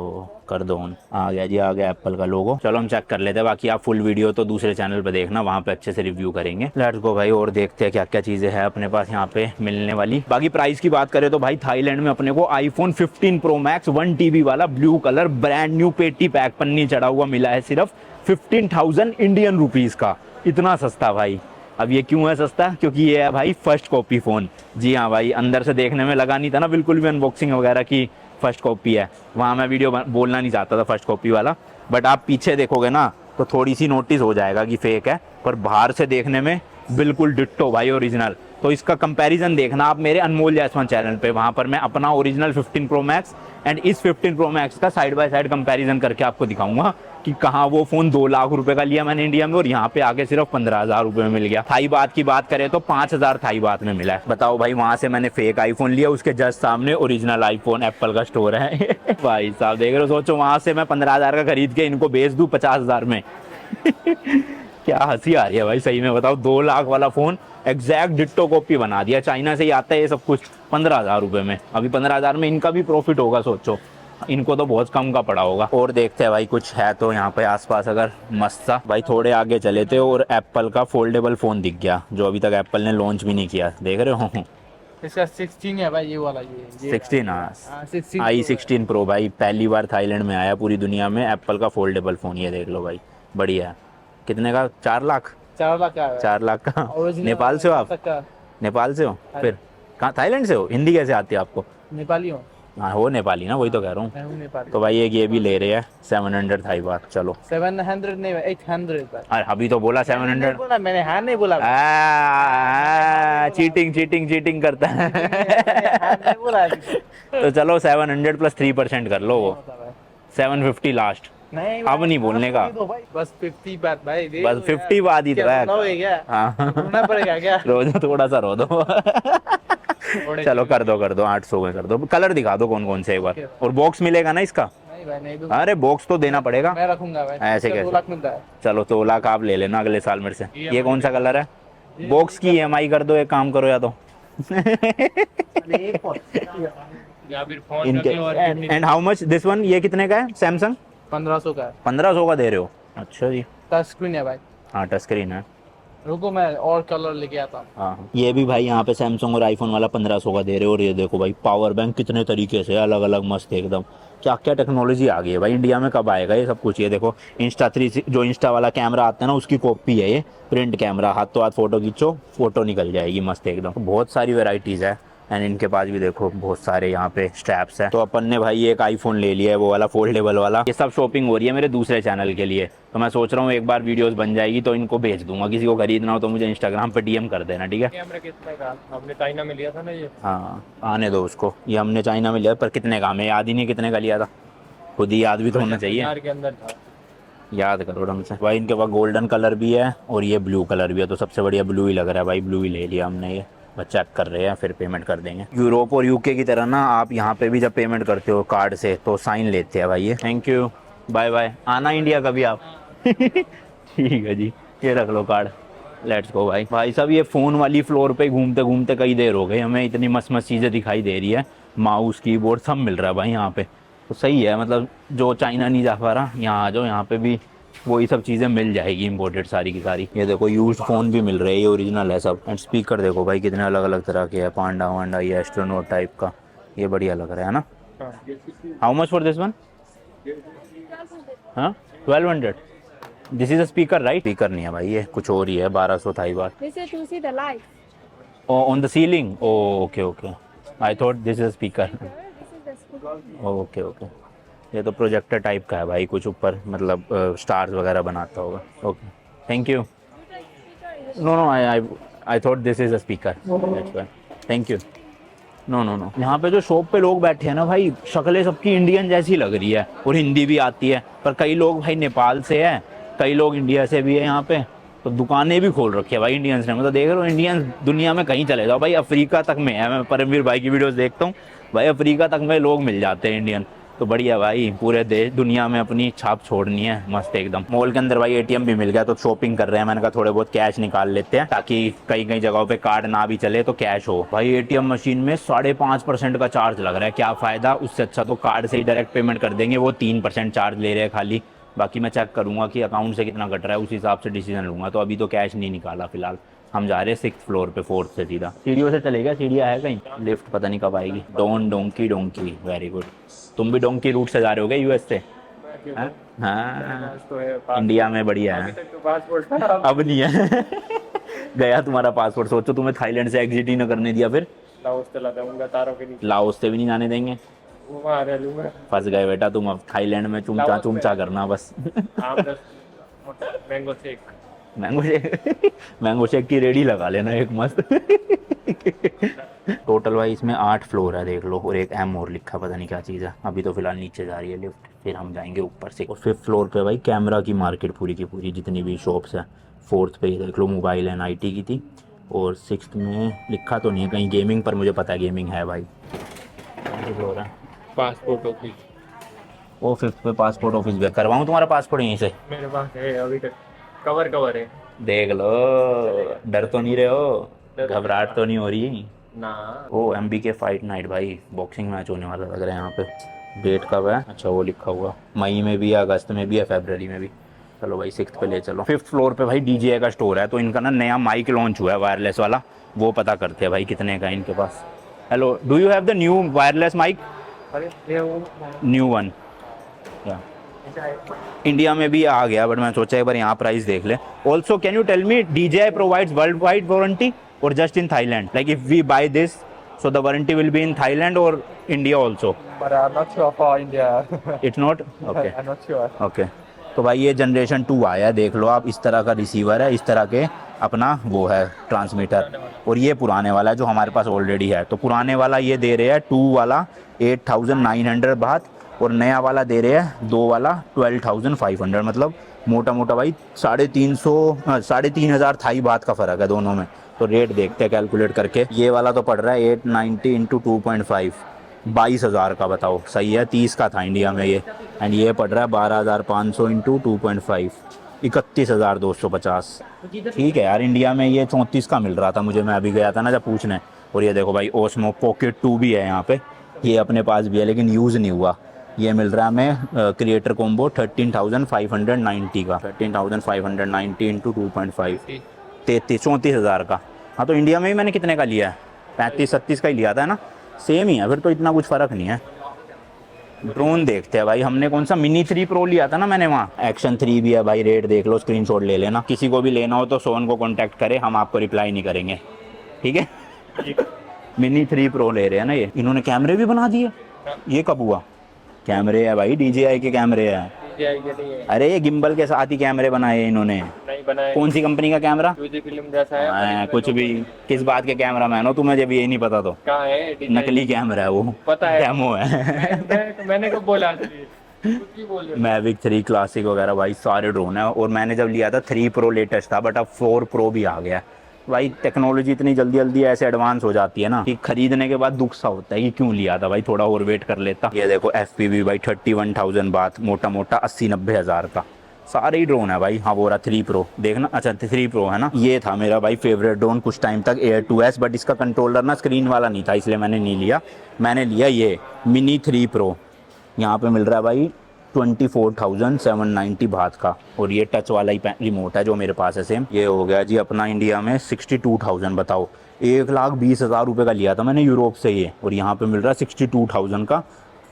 S1: कर दो ऑन। आ गया जी, आ गया एप्पल का लोगो। चलो हम चेक कर लेते हैं, बाकी आप फुल वीडियो तो दूसरे चैनल पे देखना, वहाँ पे अच्छे से रिव्यू करेंगे। लेट्स गो भाई, और देखते हैं क्या क्या चीज़ें हैं अपने पास यहाँ पे मिलने वाली। बाकी प्राइस की बात करें तो भाई थाईलैंड में अपने को आईफोन 15 प्रो मैक्स 1 TB वाला ब्लू कलर ब्रांड न्यू पेटी पैक पन्नी चढ़ा हुआ मिला है, सिर्फ 15,000 इंडियन रुपीज़ का। इतना सस्ता भाई। अब ये क्यों है सस्ता? क्योंकि ये है भाई फर्स्ट कॉपी फ़ोन। जी हाँ भाई, अंदर से देखने में लगा नहीं था ना बिल्कुल भी अनबॉक्सिंग वगैरह की फर्स्ट कॉपी है, वहाँ मैं वीडियो बोलना नहीं चाहता था फर्स्ट कॉपी वाला। बट आप पीछे देखोगे ना तो थोड़ी सी नोटिस हो जाएगा कि फेक है, पर बाहर से देखने में बिल्कुल डिट्टो भाई ओरिजिनल। तो इसका कंपैरिजन देखना आप मेरे अनमोल जायसवाल चैनल पे, वहाँ पर मैं अपना ओरिजिनल 15 प्रो मैक्स एंड इस 15 प्रो मैक्स का साइड बाय साइड कंपैरिजन करके आपको दिखाऊंगा कि कहाँ वो फ़ोन 2 लाख रुपए का लिया मैंने इंडिया में और यहाँ पे आके सिर्फ 15,000 रुपये में मिल गया। थाई बात की बात करें तो 5,000 थाई बात में मिला है। बताओ भाई, वहाँ से मैंने फेक आईफोन लिया, उसके जस्ट सामने ओरिजिनल आईफोन एप्पल का स्टोर है। भाई साहब देख रहे हो, सोचो वहाँ से मैं 15,000 का खरीद के इनको बेच दूँ 50,000 में। क्या हंसी आ रही है भाई सही में, बताओ 2 लाख वाला फ़ोन एग्जैक्ट डिट्टो कॉपी बना दिया। चाइना से ही आता है ये सब कुछ 15,000 रुपये में। अभी 15,000 में इनका भी प्रॉफिट होगा, सोचो इनको तो बहुत कम का पड़ा होगा। और देखते हैं भाई कुछ है तो यहाँ पे आसपास अगर मस्त सा। भाई थोड़े आगे चले थे और एप्पल का फोल्डेबल फ़ोन दिख गया, जो अभी तक एप्पल ने लॉन्च भी नहीं किया। देख रहे हो
S4: इसका 16 है भाई, ये वाला ये
S1: 16।
S4: हाँ 16
S1: i16 प्रो भाई पहली बार थाईलैंड में आया पूरी दुनिया में एप्पल का फोल्डेबल फ़ोन। ये देख लो भाई, बढ़िया है। कितने का? 4 लाख?
S4: 4 लाख का है।
S1: 4 लाख का।
S4: Original
S1: नेपाल से हो आप?
S4: का।
S1: नेपाल से हो? फिर कहाँ, थाईलैंड से हो? हिंदी कैसे आती है आपको?
S4: नेपाली हूँ
S1: हाँ हो नेपाली ना, वही तो कह रहा हूँ।
S4: मैं हूँ नेपाली।
S1: तो भाई एक ये भी ले रहे हैं 700 थाई बात। चलो
S4: 700 नहीं 800 भाई।
S1: अरे अभी तो बोला 700।
S4: बोला मैंने, हाँ नहीं बोला
S1: चीटिंग चीटिंग चीटिंग करता है।
S4: हाँ नहीं बोला अभी।
S1: तो चलो 700 प्लस 3% कर लो, वो 750 लास्ट।
S4: नहीं
S1: अब नहीं बोलने का।
S4: बस 50 बात भाई,
S1: बस 50 बात ही तो है।
S4: क्या
S1: हाँ
S4: रोना पड़ेगा क्या?
S1: रो दो, थोड़ा सा रो दो। चलो कर दो 800 में कर दो। कलर दिखा दो कौन कौन से एक बार। और बॉक्स मिलेगा ना इसका?
S4: नहीं भाई नहीं दूंगा।
S1: अरे बॉक्स तो देना पड़ेगा।
S4: मैं रखूंगा भाई।
S1: ऐसे
S4: इसका
S1: कैसे?
S4: 2 लाख मिलता है।
S1: चलो 2 लाख आप ले लेना अगले साल मेरे से। ये कौन सा कलर है? बॉक्स की EMI कर दो, एक काम करो या तो।
S4: या फिर फोन
S1: इनके and how much this one? ये कितने का है? सैमसंग
S4: 1500 का है।
S1: 1500 का दे रहे हो? अच्छा जी।
S4: टच स्क्रीन है भाई।
S1: हाँ टच स्क्रीन है।
S4: रुको मैं और कलर लेके आता हूँ।
S1: हाँ ये भी भाई यहाँ पे सैमसंग और आईफोन वाला 1500 का दे रहे हो। और ये देखो भाई पावर बैंक कितने तरीके से अलग अलग मस्त एकदम। क्या क्या टेक्नोलॉजी आ गई है भाई, इंडिया में कब आएगा ये सब कुछ। ये देखो इंस्टा 3 जो इंस्टा वाला कैमरा आता है ना उसकी कॉपी है ये, प्रिंट कैमरा, हाथ तो हाथ फोटो खींचो फोटो निकल जाएगी मस्त एकदम। बहुत सारी वेराइटीज़ है एंड इनके पास भी देखो बहुत सारे यहाँ पे स्ट्रैप्स हैं। तो अपन ने भाई एक आईफोन ले लिया है वो वाला फोल्डेबल वाला। ये सब शॉपिंग हो रही है मेरे दूसरे चैनल के लिए, तो मैं सोच रहा हूँ एक बार वीडियोस बन जाएगी तो इनको भेज दूंगा। किसी को खरीदना हो तो मुझे इंस्टाग्राम पे डीएम कर देना, ठीक है।
S4: कैमरा कितने का हमने चाइना में लिया था ना ये?
S1: हाँ आने दो उसको, ये हमने चाइना में लिया पर कितने का हमें याद ही नहीं कितने का लिया था। खुद ही याद भी तो होना चाहिए,
S4: 1000 के अंदर था।
S1: याद करो ढंग से। भाई इनके पास गोल्डन कलर भी है और ये ब्लू कलर भी है, तो सबसे बढ़िया ब्लू ही लग रहा है भाई, ब्लू ही ले लिया हमने। ये बस चेक कर रहे हैं फिर पेमेंट कर देंगे। यूरोप और यूके की तरह ना आप यहाँ पे भी जब पेमेंट करते हो कार्ड से तो साइन लेते हैं भाई ये। थैंक यू बाय बाय, आना इंडिया कभी आप। ठीक है जी, ये रख लो कार्ड, लेट्स गो भाई। भाई साहब ये फ़ोन वाली फ्लोर पे घूमते घूमते कई देर हो गई, हमें इतनी मस्त मस्त चीज़ें दिखाई दे रही है, माउस कीबोर्ड सब मिल रहा है भाई यहाँ पे। तो सही है, मतलब जो चाइना नहीं जा पा रहा यहाँ आ जाओ, यहाँ पे भी वही सब चीज़ें मिल जाएगी इम्पोर्टेड सारी की सारी। ये देखो यूज्ड फ़ोन भी मिल रहे हैं, ये ओरिजिनल है सब। एंड स्पीकर देखो भाई कितने अलग अलग तरह के हैं, पांडा वांडा, ये एस्ट्रोनॉट टाइप का, ये बढ़िया लग रहा है ना। How much for this one? हाँ 1200। This is a speaker right? Speaker नहीं है भाई ये कुछ और ही है, 1200 थाई बात।
S5: This is to see the light.
S1: On the ceiling, okay okay, I thought this is a speaker.
S5: This is the speaker.
S1: Okay okay, ये तो प्रोजेक्टर टाइप का है भाई, कुछ ऊपर मतलब स्टार्स वगैरह बनाता होगा। Okay thank you. No no I thought this is a speaker, thank you. No no no, यहाँ पे जो शॉप पे लोग बैठे हैं ना भाई, शक्लें सबकी इंडियन जैसी लग रही है और हिंदी भी आती है, पर कई लोग भाई नेपाल से है, कई लोग इंडिया से भी है यहाँ पे। तो दुकानें भी खोल रखी है भाई इंडियंस ने, मतलब देख रहे हो इंडियंस दुनिया में कहीं चले जाओ भाई, अफ्रीका तक में है। मैं परमवीर भाई की वीडियोस देखता हूँ भाई, अफ्रीका तक में लोग मिल जाते हैं इंडियन। तो बढ़िया भाई, पूरे देश दुनिया में अपनी छाप छोड़नी है मस्त एकदम। मॉल के अंदर भाई एटीएम भी मिल गया, तो शॉपिंग कर रहे हैं। मैंने कहा थोड़े बहुत कैश निकाल लेते हैं ताकि कई कई जगहों पे कार्ड ना भी चले तो कैश हो। भाई एटीएम मशीन में 5.5% का चार्ज लग रहा है, क्या फ़ायदा, उससे अच्छा तो कार्ड से ही डायरेक्ट पेमेंट कर देंगे। वो 3% चार्ज ले रहे हैं खाली, बाकी मैं चेक करूँगा कि अकाउंट से कितना कट रहा है, उस हिसाब से डिसीजन लूँगा। तो अभी तो कैश नहीं निकाला फिलहाल, हम जा रहे हैं 6th फ्लोर पे, 4th से सीधा। सीढ़ियों से चलेगा, सीढ़ियाँ है कहीं, लिफ्ट पता नहीं कब आएगी। Donkey donkey, very good. तुम भी डोंकी रूट से जा रहे हो क्या यूएस से? हाँ
S4: तो है
S1: इंडिया में बढ़िया है,
S4: तो पासपोर्ट था।
S1: अब नहीं है। गया तुम्हारा पासपोर्ट, सोचो तुम्हें थाईलैंड से एग्जिट ही न करने दिया, फिर
S4: लाओस चला जाऊंगा तारों के नीचे,
S1: लाओस से भी नहीं जाने देंगे।
S4: वहाँ रह लूंगा।
S1: फंस गए बेटा तुम, अब थाईलैंड में चुमचा चुमचा करना बस।
S4: Mango shake,
S1: mango shake, mango shake की रेडी लगा लेना एक मस्त। टोटल भाई इसमें 8 फ्लोर है देख लो, और एक एम और लिखा, पता नहीं क्या चीज़ है। अभी तो फिलहाल नीचे जा रही है लिफ्ट, फिर हम जाएंगे ऊपर से। और 5th फ्लोर पे भाई कैमरा की मार्केट पूरी की पूरी, जितनी भी शॉप्स है। 4th पे देख लो मोबाइल एंड आईटी की थी, और 6th में लिखा तो नहीं है कहीं गेमिंग, पर मुझे पता है गेमिंग है भाई। फ्लोर है
S4: पासपोर्ट ऑफिस।
S1: वो 5th पे पासपोर्ट ऑफिस भी। करवाऊँ तुम्हारा पासपोर्ट यहीं से?
S4: मेरे पास है अभी तक, कवर है।
S1: देख लो, डर तो नहीं रहे हो, घबराहट तो नहीं हो रही
S4: ना।
S1: ओ MBK फाइट नाइट भाई, बॉक्सिंग मैच होने वाला लग रहा है यहाँ पे। डेट कब है? अच्छा वो लिखा हुआ, मई में भी है, अगस्त में भी है, फरवरी में भी। चलो भाई 6th पे ले चलो। 5th फ्लोर पे भाई DJI का स्टोर है, तो इनका ना नया माइक लॉन्च हुआ है वायरलेस वाला, वो पता करते हैं भाई कितने का है इनके पास। Hello, do you have the new wireless mic?
S4: अरे ये वो
S1: न्यू वन या इंडिया में भी आ गया, बट मैं सोचा एक बार यहाँ प्राइस देख ले। Also can you tell me DJI provides worldwide warranty or just in Thailand? Like if we buy this, so the warranty will be in Thailand or India also?
S4: but I'm not sure for India.
S1: It's not? Okay.
S4: I'm not sure.
S1: Okay. तो भाई ये जनरेशन 2 आया है, देख लो आप, इस तरह का रिसीवर है, इस तरह के अपना वो है ट्रांसमीटर। और ये पुराने वाला है जो हमारे पास ऑलरेडी है। तो पुराने वाला ये दे रहे हैं 2 वाला 8,900 बात, और नया वाला दे रहे हैं 2 वाला 12,500। मतलब मोटा मोटा भाई 3,500 थाई बात का फ़र्क है दोनों में। तो रेट देखते हैं कैलकुलेट करके। ये वाला तो पड़ रहा है 890 इंटू 2.5, 22,000 का, बताओ सही है। 30 का था इंडिया में ये, एंड ये पड़ रहा है 12,500 इंटू 2.5, 31,250। ठीक है यार, इंडिया में ये 34 का मिल रहा था मुझे, मैं अभी गया था ना जब पूछने। और ये देखो भाई ओस्मो पॉकेट 2 भी है यहाँ पे, ये अपने पास भी है लेकिन यूज़ नहीं हुआ। ये मिल रहा है हमें क्रिएटर कॉम्बो 13,590 का, 13,590 इंटू 2.5, 34,000 का। हाँ तो इंडिया में भी मैंने कितने का लिया है, 35-37 का ही लिया था, है ना, सेम ही है फिर तो, इतना कुछ फ़र्क नहीं है। ड्रोन देखते हैं भाई, हमने कौन सा मिनी 3 प्रो लिया था ना मैंने वहाँ। एक्शन 3 भी है भाई, रेट देख लो, स्क्रीनशॉट ले लेना। किसी को भी लेना हो तो सोन को कांटेक्ट करे, हम आपको रिप्लाई नहीं करेंगे, ठीक है। मिनी 3 प्रो ले रहे हैं ना ये। इन्होंने कैमरे भी बना दिए, ये कब हुआ? कैमरे है भाई, DJI के कैमरे हैं।
S4: DJI के लिए
S1: अरे ये गिम्बल के साथ ही कैमरे बनाए इन्होंने।
S4: नहीं बनाए।
S1: कौन सी कंपनी का कैमरा?
S4: यूजी फिल्म जैसा है।
S1: हाँ, कुछ भी। किस बात के कैमरा मैन हो तुम्हें जब ये नहीं पता तो?
S4: कहाँ है DJI?
S1: नकली कैमरा है वो,
S4: पता है।
S1: डेमो है।
S4: मैंने कब बोला? कुछ भी बोल रहे हो।
S1: मैविक 3 क्लासिक वगैरह भाई सारे ड्रोन है। और मैंने जब लिया था 3 प्रो लेटेस्ट था, बट अब 4 प्रो भी आ गया। भाई टेक्नोलॉजी इतनी जल्दी जल्दी ऐसे एडवांस हो जाती है ना कि खरीदने के बाद दुख सा होता है कि क्यों लिया था भाई, थोड़ा और वेट कर लेता। ये देखो FPV भाई 31,000 बात, मोटा मोटा 80-90 हज़ार का सारे ही ड्रोन है भाई। हाँ वो रहा 3 प्रो, देखना। अच्छा 3 प्रो है ना, ये था मेरा भाई फेवरेट ड्रोन कुछ टाइम तक, Air 2S, बट इसका कंट्रोलर ना स्क्रीन वाला नहीं था, इसलिए मैंने नहीं लिया। मैंने लिया ये मिनी 3 प्रो, यहाँ पे मिल रहा है भाई 24,790 बात का। और ये टच वाला ही रिमोट है जो मेरे पास है सेम। ये हो गया जी अपना इंडिया में 62,000, बताओ 1,20,000 रुपये का लिया था मैंने यूरोप से ये, और यहाँ पे मिल रहा है 62,000 का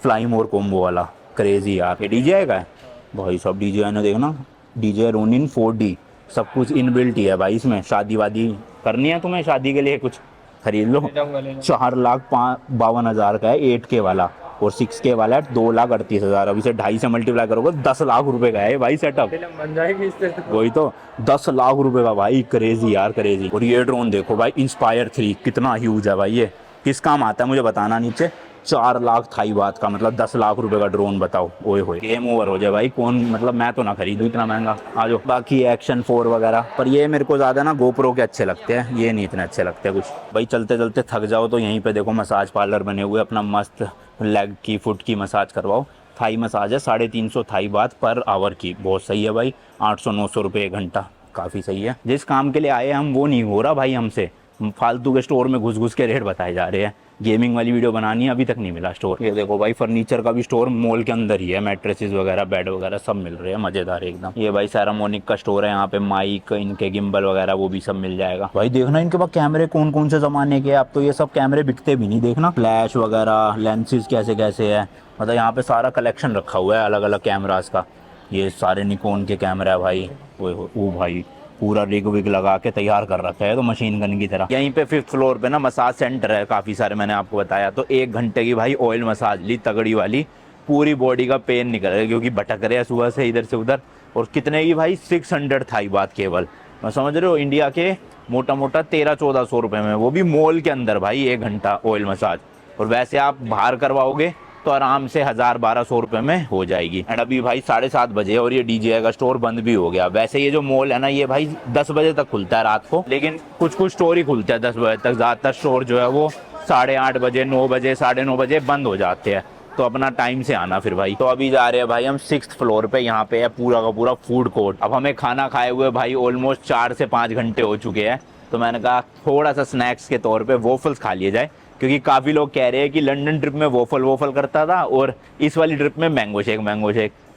S1: फ्लाई मोर कोम्बो वाला। क्रेजी यार। ये DJI का है भाई सब, DJI ने देखना, DJI Ronin 4D, सब कुछ इनबिल्ट ही है भाई इसमें। शादी वादी करनी है तुम्हें, शादी के लिए कुछ खरीद लो। 4,52,000 का है 8K वाला, और 6K वाला है 2,38,000। अब इसे 2.5 से मल्टीप्लाई करोगे 10 लाख रुपए का है भाई सेटअप।
S4: फिल्म बन जाएगी इससे।
S1: वही तो 10 लाख रुपए का भाई, क्रेजी यार क्रेजी। और ये ड्रोन देखो भाई इंस्पायर 3, कितना ह्यूज है भाई। ये किस काम आता है मुझे बताना नीचे। 4 लाख थाई बात का, मतलब 10 लाख रुपए का ड्रोन, बताओ। ओए होए, गेम ओवर हो जाए भाई। कौन, मतलब मैं तो ना खरीदूं इतना महंगा। आ जाओ। बाकी एक्शन 4 वगैरह, पर ये मेरे को ज़्यादा ना GoPro के अच्छे लगते हैं, ये नहीं इतने अच्छे लगते कुछ। भाई चलते चलते थक जाओ तो यहीं पे देखो मसाज पार्लर बने हुए, अपना मस्त लेग की फुट की मसाज करवाओ। थाई मसाज है 350 थाई बात पर आवर की, बहुत सही है भाई। 800-900 रुपये 1 घंटा, काफ़ी सही है। जिस काम के लिए आए हम वो नहीं हो रहा भाई हमसे, फालतू के स्टोर में घुस घुस के रेट बताए जा रहे हैं। गेमिंग वाली वीडियो बनानी है, अभी तक नहीं मिला स्टोर। ये देखो भाई फर्नीचर का भी स्टोर मॉल के अंदर ही है, मैट्रेसेस वगैरह बेड वगैरह सब मिल रहे हैं, मजेदार एकदम। ये भाई सैरामोनिक का स्टोर है, यहाँ पे माइक, इनके गिम्बल वगैरह वो भी सब मिल जाएगा भाई। देखना इनके पास कैमरे कौन कौन से जमाने के, अब तो ये सब कैमरे बिकते भी नहीं, देखना फ्लैश वगैरह, लेंसेज कैसे कैसे है, मतलब यहाँ पे सारा कलेक्शन रखा हुआ है अलग अलग कैमराज का। ये सारे निकॉन के कैमरा है भाई। वो भाई पूरा रिग विग लगा के तैयार कर रखा है तो मशीन गन की तरह। यहीं पे 5th फ्लोर पे ना मसाज सेंटर है काफ़ी सारे, मैंने आपको बताया। तो 1 घंटे की भाई ऑयल मसाज ली तगड़ी वाली, पूरी बॉडी का पेन निकल रहा है क्योंकि भटक रहे हैं सुबह से इधर से उधर। और कितने की भाई 600 थाई बात केवल, मैं समझ रहे हो, इंडिया के मोटा मोटा 1300-1400 रुपये में, वो भी मॉल के अंदर भाई 1 घंटा ऑयल मसाज। और वैसे आप बाहर करवाओगे तो आराम से 1,000-1,200 रुपये में हो जाएगी। एंड अभी भाई 7:30 बजे और ये DJI का स्टोर बंद भी हो गया। वैसे ये जो मॉल है ना ये भाई 10 बजे तक खुलता है रात को, लेकिन कुछ कुछ स्टोर ही खुलता है 10 बजे तक। ज़्यादातर स्टोर जो है वो 8:30 बजे, 9 बजे, 9:30 बजे बंद हो जाते हैं, तो अपना टाइम से आना फिर भाई। तो अभी जा रहे हैं भाई हम 6th फ्लोर पे, यहाँ पे है पूरा का पूरा फूड कोर्ट। अब हमें खाना खाए हुए भाई ऑलमोस्ट 4 से 5 घंटे हो चुके हैं, तो मैंने कहा थोड़ा सा स्नैक्स के तौर पे वॉफल्स खा लिए जाए, क्योंकि काफ़ी लोग कह रहे हैं कि लंदन ट्रिप में वॉफल करता था और इस वाली ट्रिप में मैंगो शेक।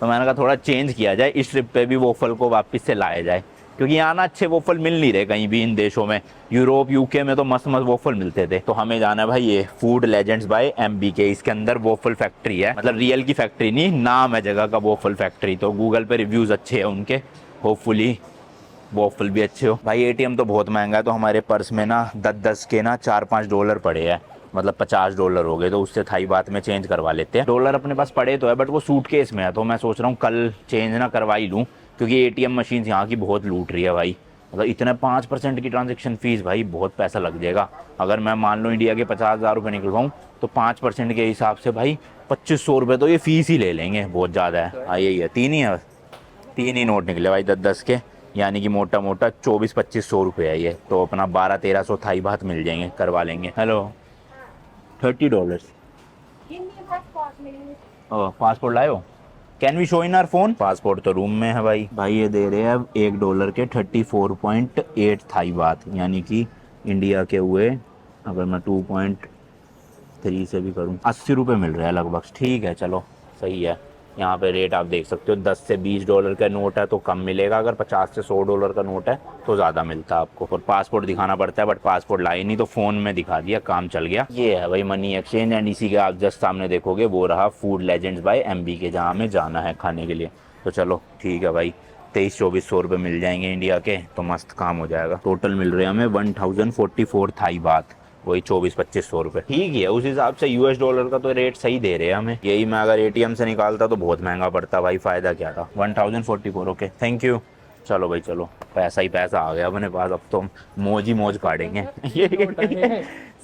S1: तो मैंने कहा थोड़ा चेंज किया जाए, इस ट्रिप पे भी वॉफल को वापस से लाया जाए, क्योंकि यहाँ ना अच्छे वॉफल मिल नहीं रहे कहीं भी इन देशों में। यूरोप UK में तो मस्त मस्त वॉफल मिलते थे। तो हमें जाना है भाई ये फूड लेजेंड्स बाय MBK, इसके अंदर वॉफल फैक्ट्री है, मतलब रियल की फैक्ट्री नहीं, नाम है जगह का वॉफल फैक्ट्री। तो गूगल पे रिव्यूज़ अच्छे हैं उनके, होपफुली वॉफल भी अच्छे हो। भाई ATM तो बहुत महंगा है, तो हमारे पर्स में ना 10-10 के ना $4-5 पड़े हैं, मतलब $50 हो गए। तो उससे थाई बात में चेंज करवा लेते हैं। डॉलर अपने पास पड़े तो है, बट वो सूटकेस में है, तो मैं सोच रहा हूँ कल चेंज ना करवा ही लूँ, क्योंकि ATM मशीन यहाँ की बहुत लूट रही है भाई। मतलब इतने 5% की ट्रांजेक्शन फ़ीस भाई, बहुत पैसा लग जाएगा। अगर मैं मान लो इंडिया के 50,000 रुपये निकलवाऊँ तो 5% के हिसाब से भाई 2,500 रुपये तो ये फ़ीस ही ले लेंगे, बहुत ज़्यादा है। यही है, 3 ही नोट निकले भाई 10-10 के, यानी कि मोटा मोटा 2400-2500 रुपये है ये। तो अपना 1200-1300 थाई बात मिल जाएंगे, करवा लेंगे। Hello, $30।
S5: Give me a passport, please.
S1: Passport लाए हो? Can we show in our phone? Passport तो रूम में है भाई। भाई ये दे रहे हैं $1 के 34.8 थाई बात, यानी कि इंडिया के हुए अगर मैं 2.3 से भी करूँ 80 रुपये मिल रहे हैं लगभग। ठीक है चलो सही है। यहाँ पे रेट आप देख सकते हो, 10 से 20 डॉलर का नोट है तो कम मिलेगा, अगर 50 से 100 डॉलर का नोट है तो ज़्यादा मिलता है आपको। और पासपोर्ट दिखाना पड़ता है, बट पासपोर्ट लाई नहीं तो फ़ोन में दिखा दिया, काम चल गया। ये है भाई मनी एक्सचेंज। एंड इसी के आप जस्ट सामने देखोगे वो रहा फूड लेजेंड्स बाय MBK, जहाँ हमें जाना है खाने के लिए। तो चलो ठीक है भाई, 2300-2400 रुपये मिल जाएंगे इंडिया के, तो मस्त काम हो जाएगा। टोटल मिल रहे हैं हमें 1044 थाई बात, वही 2400-2500 रुपये। ठीक है, उस हिसाब से US डॉलर का तो रेट सही दे रहे हैं हमें। यही मैं अगर ATM से निकालता तो बहुत महंगा पड़ता भाई, फ़ायदा क्या था। 1044, ओके थैंक यू। चलो भाई चलो, पैसा ही पैसा आ गया अपने पास, अब तो हम मौज ही मौज काटेंगे।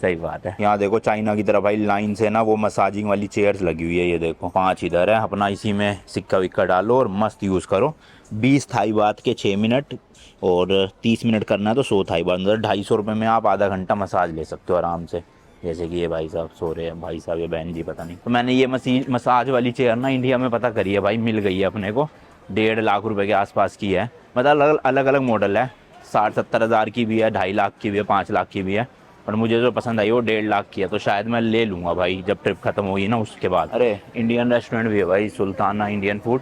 S1: सही बात है। यहाँ देखो चाइना की तरह भाई लाइन से ना वो मसाजिंग वाली चेयर्स लगी हुई है, ये देखो 5 इधर है। अपना इसी में सिक्का विक्का डालो और मस्त यूज़ करो। 20 थाई बात के 6 मिनट और 30 मिनट करना है तो 100 थाई बात, मतलब 250 रुपये में आप आधा घंटा मसाज ले सकते हो आराम से। जैसे कि ये भाई साहब सो रहे हैं, भाई साहब ये बहन जी पता नहीं। तो मैंने ये मसाज वाली चेयर ना इंडिया में पता करी है भाई, मिल गई है अपने को, 1.5 लाख रुपए के आसपास की है। मतलब अलग अलग मॉडल है, 60-70 हज़ार की भी है, 2.5 लाख की भी है, 5 लाख की भी है। पर मुझे जो पसंद आई वो 1.5 लाख की है, तो शायद मैं ले लूँगा भाई जब ट्रिप खत्म होगी ना उसके बाद। अरे इंडियन रेस्टोरेंट भी है भाई, सुल्ताना इंडियन फूड।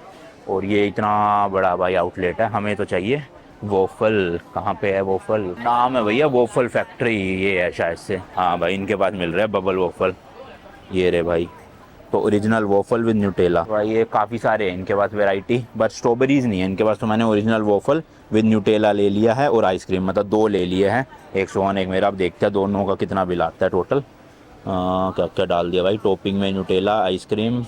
S1: और ये इतना बड़ा भाई आउटलेट है, हमें तो चाहिए वोफल। कहाँ पे है वोफल? नाम है भैया वोफल फैक्ट्री, ये है शायद से। हाँ भाई इनके पास मिल रहा है बबल वोफल, ये रे भाई। तो ओरिजिनल वोफल विद न्यूटेला भाई, ये काफ़ी सारे हैं इनके पास वैरायटी, बट स्ट्रॉबेरीज नहीं है इनके पास। तो मैंने ओरिजिनल वोफल विद न्यूटेला ले लिया है और आइसक्रीम, मतलब 2 ले लिए हैं, एक सोहन एक मेरा। अब देखते हैं दोनों का कितना बिल आता है टोटल। क्या क्या डाल दिया भाई टॉपिंग में, न्यूटेला आइसक्रीम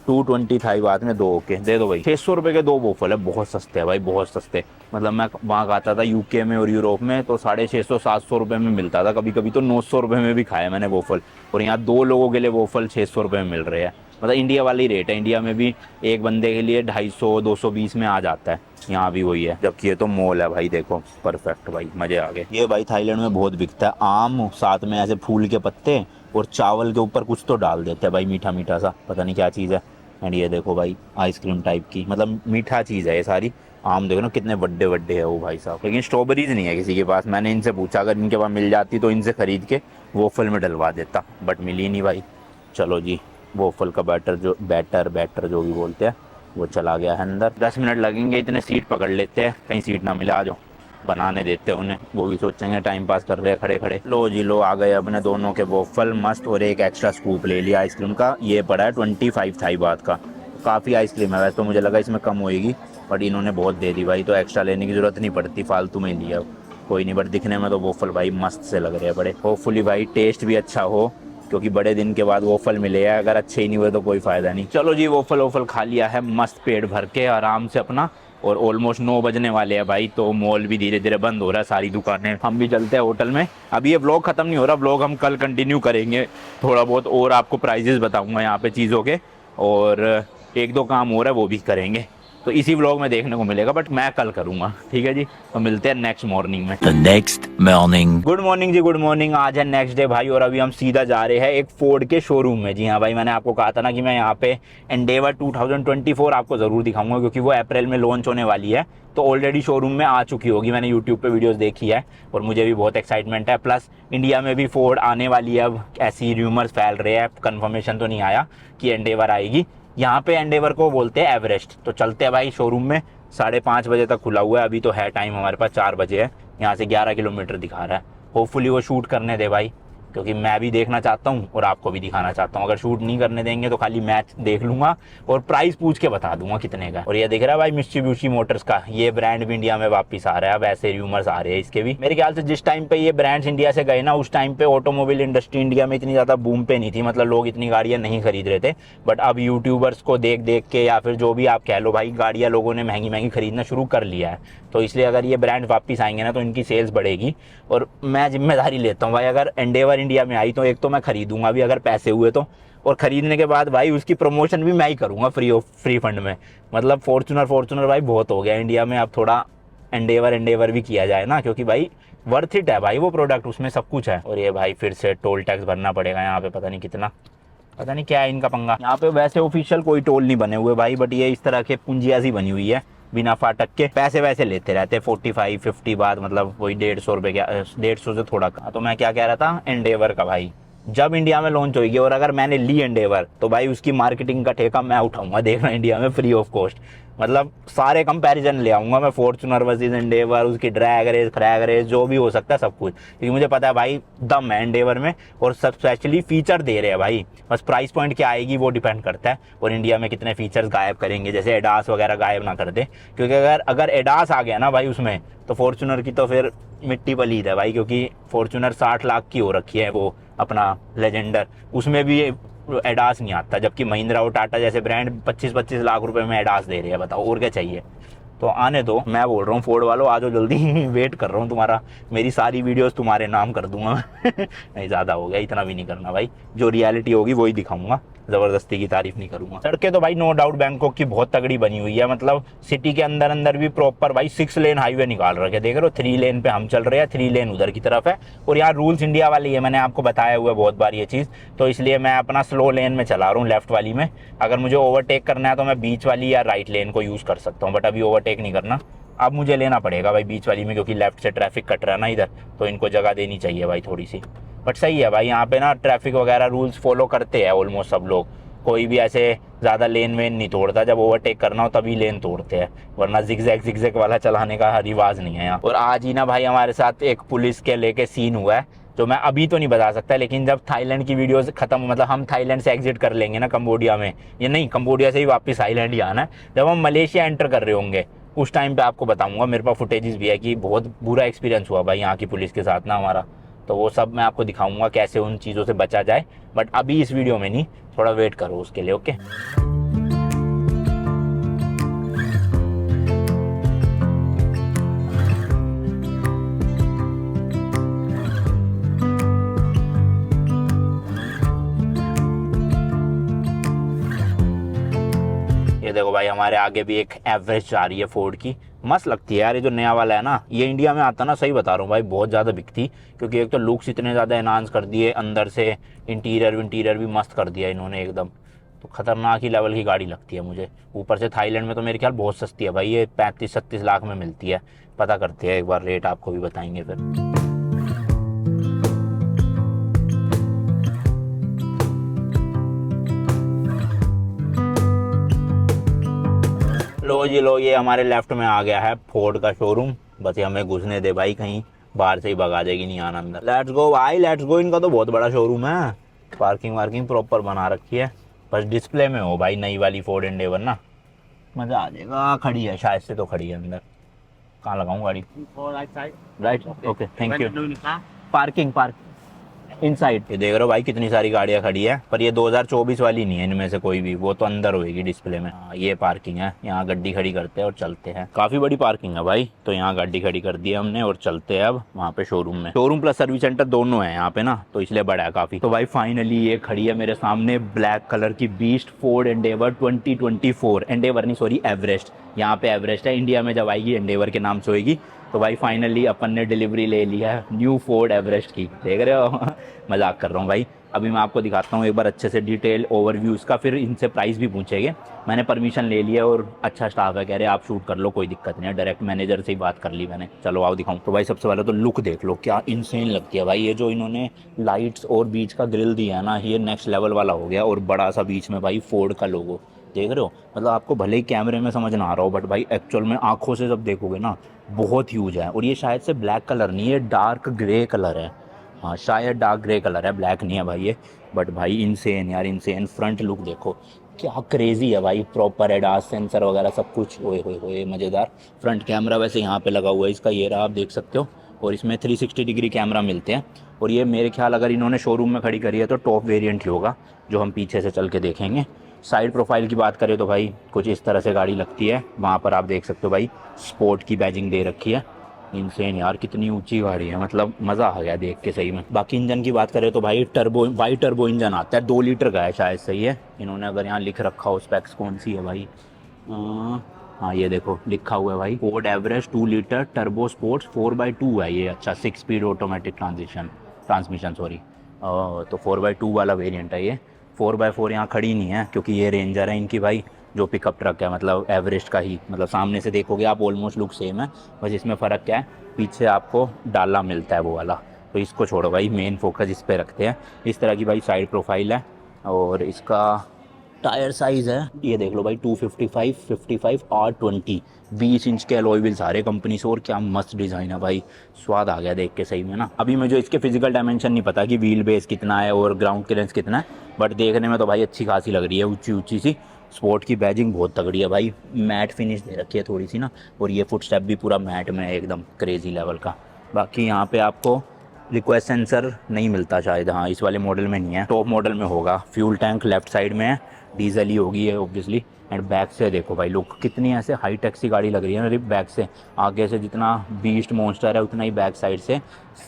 S1: 220 थाई बात में 2, ओके दे दो भाई। 600 रुपये के 2 वोफल है, बहुत सस्ते है भाई, बहुत सस्ते। मतलब मैं वहाँ खाता था UK में और यूरोप में तो 650-700 रुपये में मिलता था, कभी कभी तो 900 रुपये में भी खाया मैंने वोफल। और यहाँ 2 लोगों के लिए वोफल 600 रुपये में मिल रहे हैं, मतलब इंडिया वाली रेट है। इंडिया में भी एक बंदे के लिए 250-220 में आ जाता है, यहाँ भी वही है। जबकि ये तो मॉल है भाई, देखो परफेक्ट भाई, मज़े आ गए। ये भाई थाईलैंड में बहुत बिकता है, आम साथ में ऐसे फूल के पत्ते और चावल के ऊपर कुछ तो डाल देते हैं भाई, मीठा मीठा सा, पता नहीं क्या चीज़ है। एंड ये देखो भाई आइसक्रीम टाइप की, मतलब मीठा चीज़ है ये सारी। आम देखो ना कितने बड़े बड़े है वो भाई साहब, लेकिन स्ट्रॉबेरीज नहीं है किसी के पास। मैंने इनसे पूछा अगर इनके पास मिल जाती तो इनसे ख़रीद के वोफल में डलवा देता, बट मिली नहीं भाई। चलो जी, वोफल का बैटर जो भी बोलते हैं वो चला गया है अंदर। 10 मिनट लगेंगे, इतने सीट पकड़ लेते हैं, कहीं सीट ना मिले आ जाओ, बनाने देते हैं उन्हें, वो भी सोचेंगे टाइम पास कर रहे हैं खड़े खड़े। लो जी लो, आ गए अपने दोनों के वोफल मस्त, और एक एक्स्ट्रा स्कूप ले लिया आइसक्रीम का। ये पड़ा है 25 थाई बात का, काफ़ी आइसक्रीम है वैसे तो, मुझे लगा इसमें कम होएगी बट इन्होंने बहुत दे दी भाई, तो एक्स्ट्रा लेने की ज़रूरत नहीं पड़ती, फालतू में लिया कोई नहीं। बट दिखने में तो वोफल भाई मस्त से लग रहे हैं बड़े। होपफुली भाई टेस्ट भी अच्छा हो, क्योंकि बड़े दिन के बाद वोफल मिले हैं, अगर अच्छे ही नहीं हुए तो कोई फ़ायदा नहीं। चलो जी वोफल खा लिया है मस्त पेट भर के आराम से अपना, और ऑलमोस्ट 9 बजने वाले हैं भाई, तो मॉल भी धीरे धीरे बंद हो रहा है, सारी दुकानें। हम भी चलते हैं होटल में। अभी ये व्लॉग ख़त्म नहीं हो रहा, व्लॉग हम कल कंटिन्यू करेंगे थोड़ा बहुत, और आपको प्राइजेस बताऊंगा यहाँ पे चीज़ों के, और 1-2 काम हो रहा है वो भी करेंगे, तो इसी व्लॉग में देखने को मिलेगा, बट मैं कल करूँगा, ठीक है जी। तो मिलते हैं नेक्स्ट मॉर्निंग में।
S6: Next morning.
S1: गुड मॉर्निंग जी, गुड मॉर्निंग। आज है नेक्स्ट डे भाई, और अभी हम सीधा जा रहे हैं एक फोर्ड के शोरूम में। जी हाँ भाई, मैंने आपको कहा था ना कि मैं यहाँ पे एंडेवर 2024 आपको ज़रूर दिखाऊंगा, क्योंकि वो अप्रैल में लॉन्च होने वाली है। तो ऑलरेडी शोरूम में आ चुकी होगी, मैंने यूट्यूब पे वीडियोस देखी है और मुझे भी बहुत एक्साइटमेंट है। प्लस इंडिया में भी फोर्ड आने वाली है, अब ऐसी र्यूमर्स फैल रहे हैं, कंफर्मेशन तो नहीं आया कि एंडेवर आएगी। यहाँ पे एंडेवर को बोलते हैं एवरेस्ट। तो चलते हैं भाई शोरूम में, 5:30 बजे तक खुला हुआ है, अभी तो है टाइम हमारे पास 4 बजे है, यहाँ से 11 किलोमीटर दिखा रहा है। होपफुली वो शूट करने दे भाई, क्योंकि मैं भी देखना चाहता हूँ और आपको भी दिखाना चाहता हूँ। अगर शूट नहीं करने देंगे तो खाली मैच देख लूँगा और प्राइस पूछ के बता दूंगा कितने का। और ये दिख रहा है भाई मित्सुबिशी मोटर्स का, ये ब्रांड भी इंडिया में वापस आ रहा है। अब ऐसे र्यूमर्स आ रहे हैं इसके भी। मेरे ख्याल से जिस टाइम पे ये ब्रांड्स इंडिया से गए ना, उस टाइम पे ऑटोमोबाइल इंडस्ट्री इंडिया में इतनी ज़्यादा बूम पे नहीं थी, मतलब लोग इतनी गाड़ियाँ नहीं खरीद रहे थे। बट अब यूट्यूबर्स को देख देख के, या फिर जो भी आप कह लो भाई, गाड़ियाँ लोगों ने महंगी महंगी खरीदना शुरू कर लिया है। तो इसलिए अगर ये ब्रांड वापस आएंगे ना तो इनकी सेल्स बढ़ेगी। और मैं जिम्मेदारी लेता हूँ भाई, अगर एंडेवर इंडिया में आई तो एक तो मैं खरीदूंगा भी अगर पैसे हुए तो, और ख़रीदने के बाद भाई उसकी प्रमोशन भी मैं ही करूँगा फ्री फंड में। मतलब फॉर्च्यूनर भाई बहुत हो गया इंडिया में, अब थोड़ा एंडेवर भी किया जाए ना, क्योंकि भाई वर्थ इट है भाई वो प्रोडक्ट, उसमें सब कुछ है। और ये भाई फिर से टोल टैक्स भरना पड़ेगा यहाँ पे, पता नहीं कितना, पता नहीं क्या है इनका पंगा। यहाँ पे वैसे ऑफिशियल कोई टोल नहीं बने हुए भाई, बट ये इस तरह के पूंजिया सी बनी हुई है बिना फाटक के, पैसे वैसे लेते रहते हैं 45-50 बात, मतलब वही 150 रुपये, 150 से थोड़ा कम। तो मैं क्या कह रहा था, एंडेवर का भाई जब इंडिया में लॉन्च होगी और अगर मैंने ली एंडेवर तो भाई उसकी मार्केटिंग का ठेका मैं उठाऊंगा, देखना इंडिया में फ्री ऑफ कॉस्ट। मतलब सारे कंपैरिजन ले आऊंगा मैं, फॉर्च्यूनर वर्सेस एंडेवर, उसकी ड्रैग रेस, फ्रैग रेस, जो भी हो सकता है सब कुछ, क्योंकि मुझे पता है भाई दम है एंडेवर में और सब स्पेशली फीचर दे रहे हैं भाई। बस प्राइस पॉइंट क्या आएगी वो डिपेंड करता है, और इंडिया में कितने फीचर्स गायब करेंगे, जैसे एडास वगैरह गायब ना कर दे, क्योंकि अगर एडास आ गया ना भाई उसमें तो फॉर्च्यूनर की तो फिर मिट्टी पलीद है भाई, क्योंकि फॉर्च्यूनर 60 लाख की हो रखी है वो अपना लेजेंडर, उसमें भी एडास नहीं आता, जबकि महिंद्रा और टाटा जैसे ब्रांड 25-25 लाख रुपए में एडास दे रही है। बताओ और क्या चाहिए। तो आने दो, मैं बोल रहा हूँ फोर्ड वालों आ जाओ जल्दी वेट कर रहा हूँ तुम्हारा, मेरी सारी वीडियोस तुम्हारे नाम कर दूंगा नहीं ज़्यादा हो गया, इतना भी नहीं करना भाई, जो रियलिटी होगी वही दिखाऊंगा, ज़बरदस्ती की तारीफ नहीं करूंगा। सड़कें तो भाई नो डाउट बैंकॉक की बहुत तगड़ी बनी हुई है, मतलब सिटी के अंदर अंदर भी प्रॉपर भाई 6 लेन हाईवे निकाल रखे, देख रहे हो 3 लेन पे हम चल रहे हैं, 3 लेन उधर की तरफ है, और यहाँ रूल्स इंडिया वाली है, मैंने आपको बताया हुआ है बहुत बार ये चीज़, तो इसलिए मैं अपना स्लो लेन में चला रहा हूँ, लेफ्ट वाली में। अगर मुझे ओवरटेक करना है तो मैं बीच वाली या राइट लेन को यूज़ कर सकता हूँ, बट अभी ओवरटेक नहीं करना, अब मुझे लेना पड़ेगा भाई बीच वाली में, क्योंकि लेफ्ट से ट्रैफिक कट रहा है ना इधर, तो इनको जगह देनी चाहिए भाई थोड़ी सी। बट सही है भाई, यहाँ पे ना ट्रैफिक वगैरह रूल्स फॉलो करते हैं ऑलमोस्ट सब लोग, कोई भी ऐसे ज़्यादा लेन वेन नहीं तोड़ता, जब ओवरटेक करना हो तभी लेन तोड़ते हैं, वरना जिगजैग वाला चलाने का रिवाज नहीं है यहाँ। और आज ही ना भाई हमारे साथ एक पुलिस के लेके सीन हुआ है, जो मैं अभी तो नहीं बता सकता, लेकिन जब थाईलैंड की वीडियोस खत्म, मतलब हम थाईलैंड से एग्जिट कर लेंगे ना कंबोडिया में, ये नहीं कंबोडिया से ही वापस थाईलैंड ही आना है, जब हम मलेशिया एंटर कर रहे होंगे उस टाइम पे आपको बताऊंगा, मेरे पास फुटेजेस भी है कि बहुत बुरा एक्सपीरियंस हुआ भाई यहाँ की पुलिस के साथ ना हमारा, तो वो सब मैं आपको दिखाऊंगा कैसे उन चीज़ों से बचा जाए, बट अभी इस वीडियो में नहीं, थोड़ा वेट करो उसके लिए, ओके। ये देखो भाई हमारे आगे भी एक एवरेस्ट आ रही है फोर्ड की, मस्त लगती है यार, ये जो नया वाला है ना, ये इंडिया में आता ना, सही बता रहा हूँ भाई बहुत ज़्यादा बिकती, क्योंकि एक तो लुक्स इतने ज़्यादा एनहांस कर दिए, अंदर से इंटीरियर भी मस्त कर दिया इन्होंने एकदम, तो खतरनाक ही लेवल की गाड़ी लगती है मुझे। ऊपर से थाईलैंड में तो मेरे ख्याल बहुत सस्ती है भाई, ये 35-36 लाख में मिलती है, पता करते हैं एक बार रेट, आपको भी बताएंगे फिर। लो जी लो, ये हमारे लेफ्ट में आ गया है फोर्ड का शोरूम, बस ये हमें घुसने दे भाई, कहीं बाहर से ही भगा देगी नहीं आना अंदर। लेट्स गो भाई लेट्स गो, इनका तो बहुत बड़ा शोरूम है, पार्किंग वार्किंग प्रॉपर बना रखी है, बस डिस्प्ले में हो भाई नई वाली फोर्ड एंडेवर ना, मज़ा आ जाएगा। खड़ी है शायद से, तो खड़ी है अंदर, कहाँ लगाऊँ गाड़ी, right okay thank you. Parking inside, ये देख रहे हो भाई कितनी सारी गाड़ियां खड़ी है, पर ये 2024 वाली नहीं है इनमें से कोई भी, वो तो अंदर होएगी डिस्प्ले में। ये पार्किंग है, यहाँ गाड़ी खड़ी करते हैं और चलते हैं, काफी बड़ी पार्किंग है भाई, तो यहाँ गाड़ी खड़ी कर दी है हमने और चलते हैं अब वहाँ पे शोरूम में। शोरूम प्लस सर्विस सेंटर दोनों है यहाँ पे ना, तो इसलिए बड़ा है काफी। तो भाई फाइनली ये खड़ी है मेरे सामने ब्लैक कलर की बीस्ट फोर्ड एंडेवर 2024, एंडेवर नहीं सॉरी एवरेस्ट, यहाँ पे एवरेस्ट है, इंडिया में जब आएगी एंडेवर के नाम से होगी। तो भाई फाइनली अपन ने डिलीवरी ले लिया है न्यू फोर्ड एवरेस्ट की, देख रहे हो मजाक कर रहा हूँ भाई। अभी मैं आपको दिखाता हूँ एक बार अच्छे से डिटेल ओवरव्यू इसका, फिर इनसे प्राइस भी पूछेंगे। मैंने परमिशन ले लिया और अच्छा स्टाफ है, कह रहे आप शूट कर लो कोई दिक्कत नहीं है, डायरेक्ट मैनेजर से ही बात कर ली मैंने। चलो आओ दिखाऊँ। तो भाई सबसे पहले तो लुक देख लो, क्या इनसेन लगती है भाई, ये जो इन्होंने लाइट्स और बीच का ग्रिल दिया है ना, ये नेक्स्ट लेवल वाला हो गया, और बड़ा सा बीच में भाई फोर्ड का लोगो, देख रहे हो, मतलब आपको भले ही कैमरे में समझ ना आ रहा हो, बट भाई एक्चुअल में आंखों से जब देखोगे ना बहुत ह्यूज है। और ये शायद से ब्लैक कलर नहीं है, डार्क ग्रे कलर है, हाँ शायद डार्क ग्रे कलर है, ब्लैक नहीं है भाई ये। बट भाई इनसेन यार इनसेन, फ्रंट लुक देखो क्या क्रेजी है भाई, प्रॉपर एडास सेंसर वगैरह सब कुछ, ओए होए होए मज़ेदार। फ्रंट कैमरा वैसे यहाँ पे लगा हुआ है इसका, ये रहा आप देख सकते हो, और इसमें 360 डिग्री कैमरा मिलते हैं। और ये मेरे ख्याल अगर इन्होंने शोरूम में खड़ी करी है तो टॉप वेरिएंट ही होगा, जो हम पीछे से चल के देखेंगे। साइड प्रोफाइल की बात करें तो भाई कुछ इस तरह से गाड़ी लगती है, वहाँ पर आप देख सकते हो भाई स्पोर्ट की बैजिंग दे रखी है। इनसेन यार कितनी ऊंची गाड़ी है, मतलब मज़ा आ गया देख के सही में। बाकी इंजन की बात करें तो भाई बाई टर्बो इंजन आता है, 2 लीटर का है शायद, सही है। इन्होंने अगर यहाँ लिख रखा हो स्पेक्स कौन सी है भाई, हाँ ये देखो लिखा हुआ है भाई Ford Everest 2 litre turbo sports 4x2 है ये, अच्छा 6 स्पीड ऑटोमेटिक ट्रांसमिशन सॉरी, तो 4x2 वाला वेरिएंट है ये। 4x4 यहाँ खड़ी नहीं है क्योंकि ये रेंजर है इनकी भाई, जो पिकअप ट्रक है, मतलब एवरेस्ट का ही, मतलब सामने से देखोगे आप ऑलमोस्ट लुक सेम है, बस इसमें फ़र्क क्या है, पीछे आपको डाला मिलता है वो वाला, तो इसको छोड़ो भाई, मेन फोकस इस पे रखते हैं। इस तरह की भाई साइड प्रोफाइल है और इसका टायर साइज़ है ये देख लो भाई 255, 55 और 20 इंच के अलॉय व्हील सारे कंपनी से। और क्या मस्त डिज़ाइन है भाई, स्वाद आ गया देख के सही में ना। अभी मुझे इसके फिजिकल डायमेंशन नहीं पता कि व्हील बेस कितना है और ग्राउंड क्लियरेंस कितना है, बट देखने में तो भाई अच्छी खासी लग रही है, ऊंची ऊंची सी। स्पोर्ट की बैजिंग बहुत तगड़ी है भाई, मैट फिनिश दे रखी है थोड़ी सी ना, और ये फुट स्टेप भी पूरा मैट में है एकदम क्रेजी लेवल का। बाकी यहाँ पे आपको रिक्वेस्ट सेंसर नहीं मिलता शायद, हाँ इस वाले मॉडल में नहीं है, टॉप मॉडल में होगा। फ्यूल टैंक लेफ्ट साइड में है, डीजल ही होगी है ऑब्वियसली। एंड बैक से देखो भाई लुक कितनी ऐसे हाई टेक सी गाड़ी लग रही है ना रिप बैक से। आगे से जितना बीस्ट मॉन्स्टर है उतना ही बैक साइड से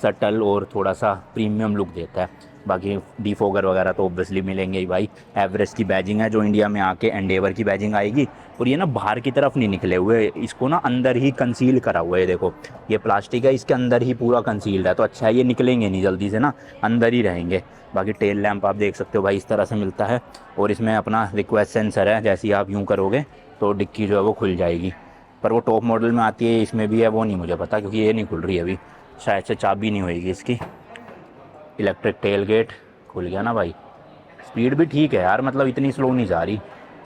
S1: सटल और थोड़ा सा प्रीमियम लुक देता है। बाकी डिफोगर वगैरह तो ऑब्वियसली मिलेंगे ही भाई। एवरेस्ट की बैजिंग है जो इंडिया में आके एंडेवर की बैजिंग आएगी। और ये ना बाहर की तरफ नहीं निकले हुए, इसको ना अंदर ही कंसील करा हुआ है। देखो ये प्लास्टिक है, इसके अंदर ही पूरा कंसील्ड है, तो अच्छा है ये निकलेंगे नहीं जल्दी से ना, अंदर ही रहेंगे। बाकी टेल लैंप आप देख सकते हो भाई इस तरह से मिलता है, और इसमें अपना रिक्वेस्ट सेंसर है, जैसे ही आप यूँ करोगे तो डिक्की जो है वो खुल जाएगी। पर वो टॉप मॉडल में आती है, इसमें भी है वो नहीं मुझे पता, क्योंकि ये नहीं खुल रही है अभी, शायद से चाबी नहीं होएगी इसकी। इलेक्ट्रिक टेल गेट खुल गया ना भाई। स्पीड भी ठीक है यार, मतलब इतनी स्लो नहीं जा रही,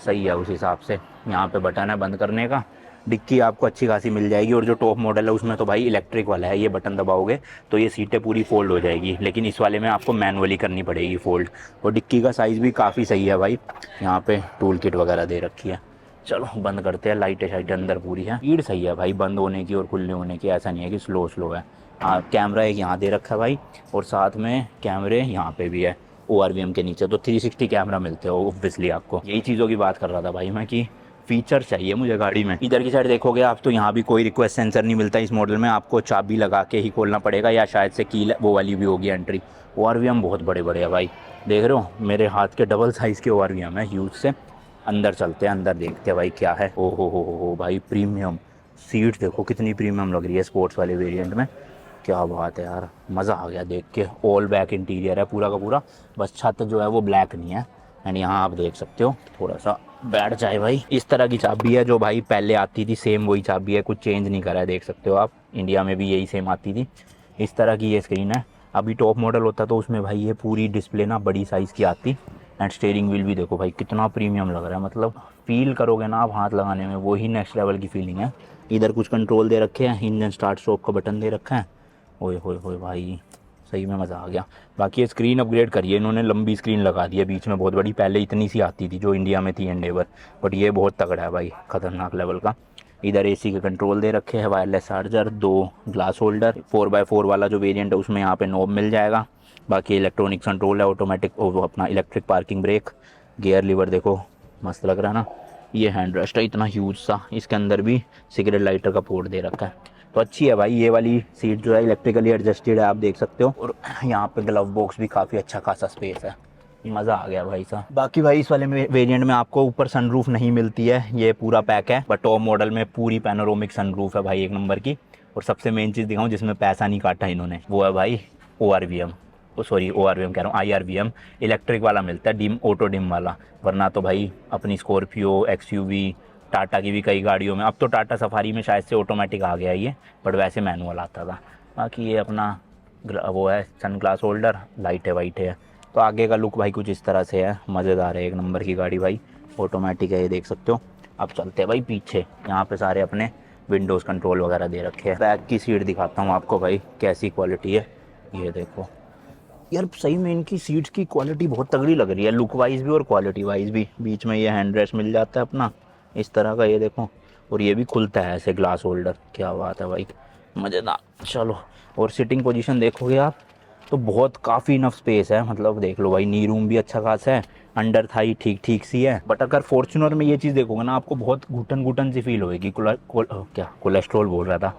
S1: सही है उस हिसाब से। यहाँ पे बटन है बंद करने का, डिक्की आपको अच्छी खासी मिल जाएगी। और जो टॉप मॉडल है उसमें तो भाई इलेक्ट्रिक वाला है, ये बटन दबाओगे तो ये सीटें पूरी फोल्ड हो जाएगी, लेकिन इस वाले में आपको मैनुअली करनी पड़ेगी फोल्ड। और डिक्की का साइज़ भी काफ़ी सही है भाई, यहाँ पे टूल किट वगैरह दे रखी है। चलो बंद करते हैं, लाइटें शाइटें अंदर पूरी है। स्पीड सही है भाई बंद होने की और खुलने होने की, ऐसा नहीं है कि स्लो है। हाँ कैमरा एक यहाँ दे रखा है भाई, और साथ में कैमरे यहाँ पे भी है ORVM के नीचे, तो 360 कैमरा मिलते हो ऑब्वियसली आपको। यही चीज़ों की बात कर रहा था भाई मैं कि फीचर चाहिए मुझे गाड़ी में। इधर की साइड देखोगे आप तो यहाँ भी कोई रिक्वेस्ट सेंसर नहीं मिलता इस मॉडल में, आपको चाबी लगा के ही खोलना पड़ेगा, या शायद से की वो वाली भी होगी एंट्री। ORVM बहुत बड़े बड़े है भाई, देख रहे हो मेरे हाथ के डबल साइज़ के ORVM है ह्यूज से। अंदर चलते हैं, अंदर देखते हैं भाई क्या है। ओ हो भाई प्रीमियम सीट देखो कितनी प्रीमियम लग रही है स्पोर्ट्स वाले वेरिएंट में, क्या बात है यार, मज़ा आ गया देख के। ऑल बैक इंटीरियर है पूरा का पूरा, बस छत जो है वो ब्लैक नहीं है। एंड यहाँ आप देख सकते हो थोड़ा सा बैठ जाए भाई, इस तरह की चाबी है जो भाई पहले आती थी, सेम वही चाबी है, कुछ चेंज नहीं करा है, देख सकते हो आप। इंडिया में भी यही सेम आती थी। इस तरह की ये स्क्रीन है। अभी टॉप मॉडल होता तो उसमें भाई ये पूरी डिस्प्ले ना बड़ी साइज़ की आती। एंड स्टीयरिंग व्हील भी देखो भाई कितना प्रीमियम लग रहा है, मतलब फील करोगे ना आप हाथ लगाने में, वही नेक्स्ट लेवल की फीलिंग है। इधर कुछ कंट्रोल दे रखे हैं, इंजन स्टार्ट स्टॉप का बटन दे रखा है। ओए होए भाई सही में मज़ा आ गया। बाकी ये स्क्रीन अपग्रेड करिए इन्होंने, लंबी स्क्रीन लगा दी है बीच में बहुत बड़ी, पहले इतनी सी आती थी जो इंडिया में थी एंडेवर, बट ये बहुत तगड़ा है भाई, ख़तरनाक लेवल का। इधर AC के कंट्रोल दे रखे हैं, wireless charger, 2 glass holder, 4x4 वाला जो वेरिएंट है उसमें यहाँ पे नॉब मिल जाएगा। बाकी इलेक्ट्रॉनिक कंट्रोल है, ऑटोमेटिक वो अपना electric parking brake, gear lever देखो मस्त लग रहा है ना। ये हैंड रेस्ट है इतना ह्यूज सा, इसके अंदर भी सिगरेट लाइटर का पोर्ट दे रखा है, तो अच्छी है भाई। ये वाली सीट जो है इलेक्ट्रिकली एडजस्टेड है, आप देख सकते हो। और यहाँ पे ग्लव बॉक्स भी काफ़ी अच्छा खासा स्पेस है, मज़ा आ गया भाई साहब। बाकी भाई इस वाले वेरिएंट में आपको ऊपर सनरूफ नहीं मिलती है, ये पूरा पैक है, बट टॉप मॉडल में पूरी पैनोरामिक सनरूफ है भाई, 1 नंबर की। और सबसे मेन चीज़ दिखाऊँ जिसमें पैसा नहीं काटा इन्होंने, वो है भाई ORVM कह रहा हूँ, IRVM इलेक्ट्रिक वाला मिलता है, डिम ऑटो डिम वाला। वरना तो भाई अपनी स्कॉर्पियो, XUV, टाटा की भी कई गाड़ियों में, अब तो टाटा सफारी में शायद से ऑटोमेटिक आ गया ये, बट वैसे मैनुअल आता था। बाकी ये अपना वो है सन ग्लास होल्डर, लाइट है वाइट है। तो आगे का लुक भाई कुछ इस तरह से है, मज़ेदार है, 1 नंबर की गाड़ी भाई, ऑटोमेटिक है ये देख सकते हो। अब चलते हैं भाई पीछे, यहाँ पे सारे अपने विंडोज़ कंट्रोल वगैरह दे रखे हैं। बैक की सीट दिखाता हूँ आपको भाई कैसी क्वालिटी है, ये देखो यार, सही में इनकी सीट्स की क्वालिटी बहुत तगड़ी लग रही है, लुक वाइज भी और क्वालिटी वाइज भी। बीच में ये हैंड रेस्ट मिल जाता है अपना इस तरह का, ये देखो, और ये भी खुलता है ऐसे ग्लास होल्डर, क्या बात है भाई, मज़ेदार। चलो और सिटिंग पोजीशन देखोगे आप तो बहुत काफ़ी इनफ स्पेस है, मतलब देख लो भाई, नी रूम भी अच्छा खासा है, अंडर थाई ठीक सी है। बट अगर फॉर्च्यूनर में ये चीज़ देखोगे ना आपको बहुत घुटन सी फील होएगी, कोलेस्ट्रॉल बोल रहा था,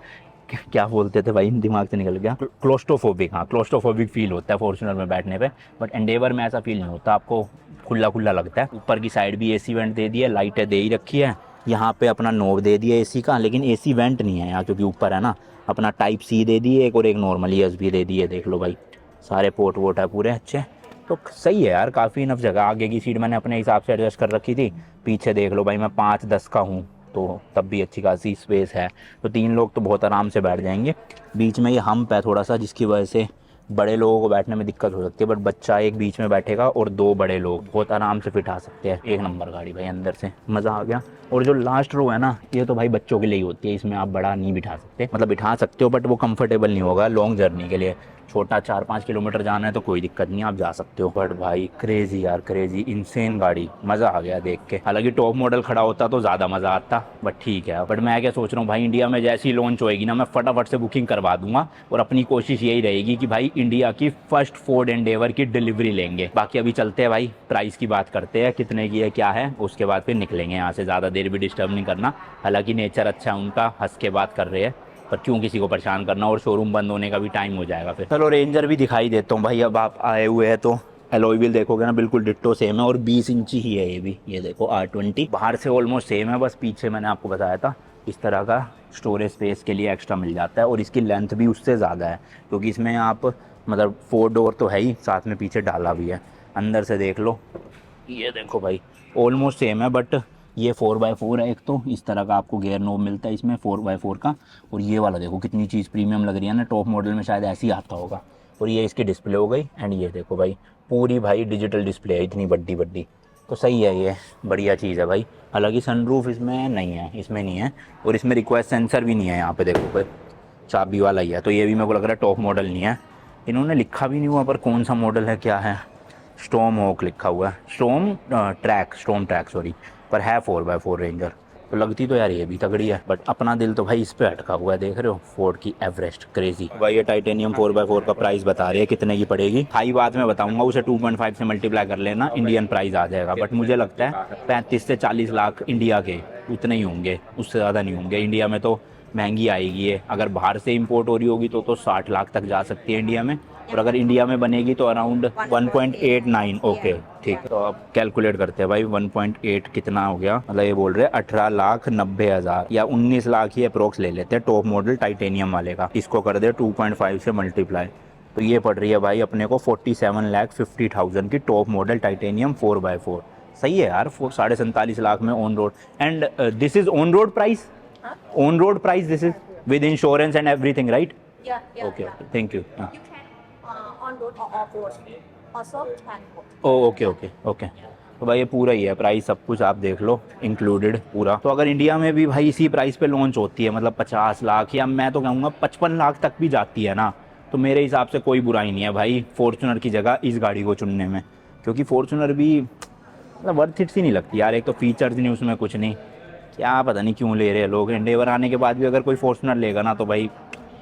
S1: क्या बोलते थे भाई, दिमाग से निकल गया, क्लोस्ट्रोफोबिक, हाँ क्लोस्ट्रोफोबिक फील होता है फॉर्च्यूनर में बैठने पे। बट एंडेवर में ऐसा फील नहीं होता, आपको खुला लगता है। ऊपर की साइड भी AC वेंट दे दिया, लाइटें दे ही रखी है, यहाँ पे अपना नॉब दे दिया AC का, लेकिन AC वेंट नहीं है यहाँ क्योंकि ऊपर है ना। अपना टाइप C दे दिए एक, और एक नॉर्मल USB दे दिए, देख लो भाई, सारे पोर्ट वोट है पूरे अच्छे, तो सही है यार, काफ़ी इनफ जगह। आगे की सीट मैंने अपने हिसाब से एडजस्ट कर रखी थी, पीछे देख लो भाई मैं 5'10" का हूँ, तो तब भी अच्छी खासी स्पेस है, तो 3 लोग तो बहुत आराम से बैठ जाएंगे। बीच में ये हम्प है थोड़ा सा, जिसकी वजह से बड़े लोगों को बैठने में दिक्कत हो सकती है, बट बच्चा एक बीच में बैठेगा और 2 बड़े लोग बहुत आराम से फिट आ सकते हैं। एक नंबर गाड़ी भाई, अंदर से मज़ा आ गया। और जो लास्ट रो है ना, ये तो भाई बच्चों के लिए ही होती है, इसमें आप बड़ा नहीं बिठा सकते, मतलब बिठा सकते हो बट वो कंफर्टेबल नहीं होगा लॉन्ग जर्नी के लिए। छोटा 4-5 किलोमीटर जाना है तो कोई दिक्कत नहीं, आप जा सकते हो। बट भाई क्रेजी यार, क्रेजी इंसेन गाड़ी, मज़ा आ गया देख के। हालांकि टॉप मॉडल खड़ा होता तो ज़्यादा मज़ा आता, बट ठीक है। बट मैं क्या सोच रहा हूँ भाई, इंडिया में जैसी लॉन्च होएगी ना, मैं फटाफट से बुकिंग करवा दूंगा और अपनी कोशिश यही रहेगी कि भाई इंडिया की फर्स्ट फोर्ड एंडेवर की डिलीवरी लेंगे। बाकी अभी चलते हैं भाई, प्राइस की बात करते हैं, कितने की है क्या है, उसके बाद फिर निकलेंगे यहाँ से। ज़्यादा देर भी डिस्टर्ब नहीं करना, हालांकि नेचर अच्छा है उनका, हंस के बात कर रहे हैं, पर क्यों किसी को परेशान करना, और शोरूम बंद होने का भी टाइम हो जाएगा फिर। चलो रेंजर भी दिखाई देता हूँ भाई, अब आप आए हुए हैं तो। एलॉय व्हील देखोगे ना, बिल्कुल डिट्टो सेम है और 20 इंची ही है ये भी। ये देखो R20 बाहर से ऑलमोस्ट सेम है, बस पीछे मैंने आपको बताया था इस तरह का स्टोरेज स्पेस के लिए एक्स्ट्रा मिल जाता है, और इसकी लेंथ भी उससे ज़्यादा है, क्योंकि इसमें आप मतलब 4 डोर तो है ही, साथ में पीछे डाला भी है। अंदर से देख लो, ये देखो भाई ऑलमोस्ट सेम है, बट ये 4x4 है एक, तो इस तरह का आपको गियर नोब मिलता है इसमें 4x4 का। और ये वाला देखो कितनी चीज़ प्रीमियम लग रही है ना, टॉप मॉडल में शायद ऐसी आता होगा। और ये इसकी डिस्प्ले हो गई, एंड ये देखो भाई पूरी भाई डिजिटल डिस्प्ले है, इतनी बड़ी बड़ी, तो सही है, ये बढ़िया चीज़ है भाई। हालांकि सनरूफ इसमें नहीं है, इसमें नहीं है, और इसमें रिक्वेस्ट सेंसर भी नहीं है। यहाँ पे देखो कोई चाबी वाला ही है, तो ये भी मेरे को लग रहा है टॉप मॉडल नहीं है। इन्होंने लिखा भी नहीं हुआ पर कौन सा मॉडल है क्या है, स्टॉर्म हॉक लिखा हुआ है, स्टॉर्म ट्रैक सॉरी, पर है 4x4 रेंजर, तो लगती तो यार ये भी तगड़ी है। बट अपना दिल तो भाई इस पे अटका हुआ है, देख रहे हो फोर्ड की एवरेस्ट, क्रेजी भाई। ये टाइटेनियम 4x4 का प्राइस बता रहे हैं कितने की पड़ेगी, हाई बात में बताऊंगा, उसे 2.5 से मल्टीप्लाई कर लेना, इंडियन प्राइस आ जाएगा। बट मुझे लगता है 35 से 40 लाख इंडिया के उतने ही होंगे, उससे ज़्यादा नहीं होंगे। इंडिया में तो महंगी आएगी ये, अगर बाहर से इंपोर्ट हो रही होगी तो 60 लाख तक जा सकती है इंडिया में, और अगर इंडिया में बनेगी तो अराउंड 1.89। ओके ठीक, तो अब कैलकुलेट करते हैं भाई 1.8 कितना हो गया, मतलब ये बोल रहे हैं 18,90,000 या 19 लाख ही अप्रोक्स ले लेते हैं टॉप मॉडल टाइटेनियम वाले का। इसको कर दे 2.5 से मल्टीप्लाई, तो ये पड़ रही है भाई अपने को 47,50,000 की टॉप मॉडल टाइटेनियम 4x4। सही है यार, 47.5 लाख में on road. And this is on road price, on road price this is with insurance and everything, right? Okay thank you.
S5: On road or off road, also transport.
S1: Okay. तो भाई ये पूरा ही है प्राइस, सब कुछ आप देख लो इंक्लूडेड पूरा। तो अगर इंडिया में भी भाई इसी प्राइस पे लॉन्च होती है, मतलब 50 लाख या मैं तो कहूँगा 55 लाख तक भी जाती है ना, तो मेरे हिसाब से कोई बुराई नहीं है भाई फॉर्च्यूनर की जगह इस गाड़ी को चुनने में। क्योंकि फॉर्च्यूनर भी मतलब वर्थ इट सी नहीं लगती यार, एक तो फीचर्स नहीं उसमें कुछ नहीं, क्या पता नहीं क्यों ले रहे हैं लोग। एंडेवर आने के बाद भी अगर कोई फॉर्च्यूनर लेगा ना तो भाई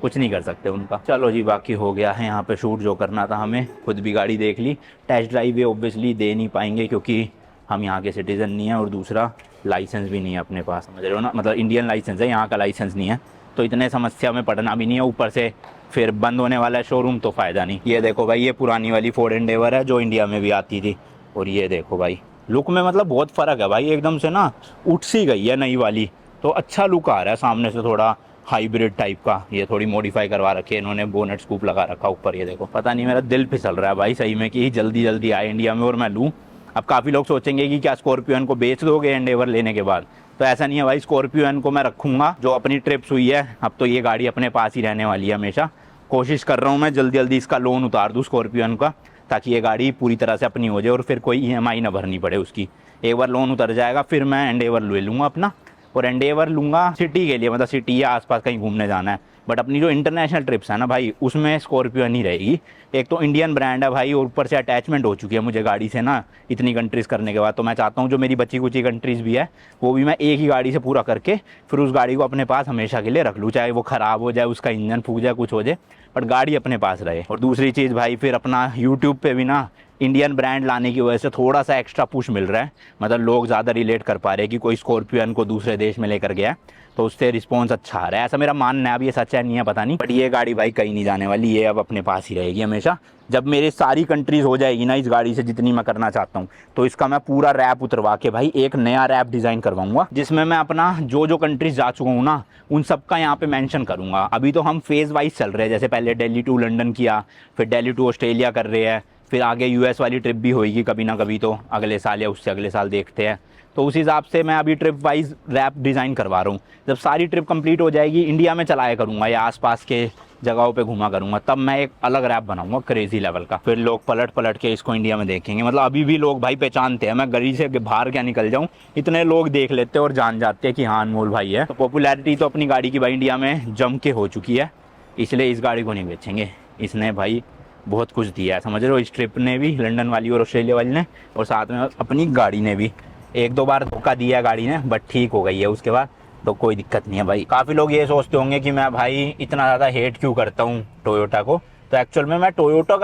S1: कुछ नहीं कर सकते उनका। चलो जी, बाकी हो गया है यहाँ पे शूट जो करना था हमें, खुद भी गाड़ी देख ली। टेस्ट ड्राइव ये ऑब्वियसली दे नहीं पाएंगे क्योंकि हम यहाँ के सिटीज़न नहीं है, और दूसरा लाइसेंस भी नहीं है अपने पास, समझ रहे हो ना, मतलब इंडियन लाइसेंस है, यहाँ का लाइसेंस नहीं है, तो इतने समस्या में पड़ना भी नहीं है। ऊपर से फिर बंद होने वाला है शोरूम, तो फ़ायदा नहीं। ये देखो भाई, ये पुरानी वाली फोर्ड एंडेवर है जो इंडिया में भी आती थी, और ये देखो भाई लुक में मतलब बहुत फ़र्क है भाई, एकदम से ना उठ सी गई है नई वाली, तो अच्छा लुक आ रहा है सामने से, थोड़ा हाइब्रिड टाइप का। ये थोड़ी मॉडिफाई करवा रखी है इन्होंने, बोनेट स्कूप लगा रखा ऊपर, ये देखो। पता नहीं मेरा दिल फिसल रहा है भाई सही में कि जल्दी जल्दी आए इंडिया में और मैं लूँ। अब काफ़ी लोग सोचेंगे कि क्या स्कॉर्पियो को बेच दोगे एंडेवर लेने के बाद, तो ऐसा नहीं है भाई, स्कॉर्पियो को मैं रखूँगा। जो अपनी ट्रिप्स हुई है, अब तो ये गाड़ी अपने पास ही रहने वाली है हमेशा। कोशिश कर रहा हूँ मैं जल्दी जल्दी इसका लोन उतार दूँ स्कॉर्पियो का, ताकि ये गाड़ी पूरी तरह से अपनी हो जाए और फिर कोई EMI ना भरनी पड़े उसकी। एक बार लोन उतर जाएगा फिर मैं एंडेवर ले लूँगा अपना, और एंडेवर लूँगा सिटी के लिए, मतलब सिटी या आसपास कहीं घूमने जाना है। बट अपनी जो इंटरनेशनल ट्रिप्स है ना भाई, उसमें स्कॉर्पियो नहीं रहेगी। एक तो इंडियन ब्रांड है भाई, और ऊपर से अटैचमेंट हो चुकी है मुझे गाड़ी से ना इतनी कंट्रीज़ करने के बाद। तो मैं चाहता हूँ जो मेरी बची कुची कंट्रीज़ भी है वो भी मैं एक ही गाड़ी से पूरा करके फिर उस गाड़ी को अपने पास हमेशा के लिए रख लूँ, चाहे वो ख़राब हो जाए, उसका इंजन फूक जाए, कुछ हो जाए, बट गाड़ी अपने पास रहे। और दूसरी चीज़ भाई, फिर अपना यूट्यूब पे भी ना इंडियन ब्रांड लाने की वजह से थोड़ा सा एक्स्ट्रा पुश मिल रहा है, मतलब लोग ज़्यादा रिलेट कर पा रहे हैं कि कोई स्कॉर्पियो को दूसरे देश में लेकर गया, तो उससे रिस्पॉन्स अच्छा आ रहा है, ऐसा मेरा मानना है। अब ये सच है नहीं है पता नहीं, बट ये गाड़ी भाई कहीं नहीं जाने वाली, ये अब अपने पास ही रहेगी हमेशा। जब मेरी सारी कंट्रीज़ हो जाएगी ना इस गाड़ी से, जितनी मैं करना चाहता हूँ, तो इसका मैं पूरा रैप उतरवा के भाई एक नया रैप डिज़ाइन करवाऊंगा, जिसमें मैं अपना जो जो कंट्रीज़ जा चुका हूँ ना उन सब का यहाँ पे मेंशन करूँगा। अभी तो हम फेज़ वाइज चल रहे हैं, जैसे पहले दिल्ली टू लंदन किया, फिर दिल्ली टू ऑस्ट्रेलिया कर रहे हैं, फिर आगे US वाली ट्रिप भी होएगी कभी ना कभी, तो अगले साल या उससे अगले साल देखते हैं। तो उस हिसाब से मैं अभी ट्रिप वाइज रैप डिज़ाइन करवा रहा हूँ। जब सारी ट्रिप कंप्लीट हो जाएगी, इंडिया में चलाया करूँगा या आसपास के जगहों पे घुमा करूंगा, तब मैं एक अलग रैप बनाऊंगा क्रेजी लेवल का। फिर लोग पलट पलट के इसको इंडिया में देखेंगे। मतलब अभी भी लोग भाई पहचानते हैं, मैं गली से बाहर क्या निकल जाऊं, इतने लोग देख लेते हैं और जान जाते हैं कि हाँ अनमोल भाई है। तो पॉपुलैरिटी तो अपनी गाड़ी की भाई इंडिया में जम के हो चुकी है, इसलिए इस गाड़ी को नहीं बेचेंगे। इसने भाई बहुत कुछ दिया है, समझ रहे हो, इस ट्रिप ने भी, लंदन वाली और ऑस्ट्रेलिया वाली ने, और साथ में अपनी गाड़ी ने भी। एक दो बार धोखा दिया है गाड़ी ने, बट ठीक हो गई है उसके बाद, तो कोई दिक्कत नहीं है भाई। काफ़ी लोग ये सोचते होंगे कि मैं भाई इतना ज़्यादा हेट क्यों करता हूँ टोयोटा को। तो एक्चुअल में मैं टोयोटा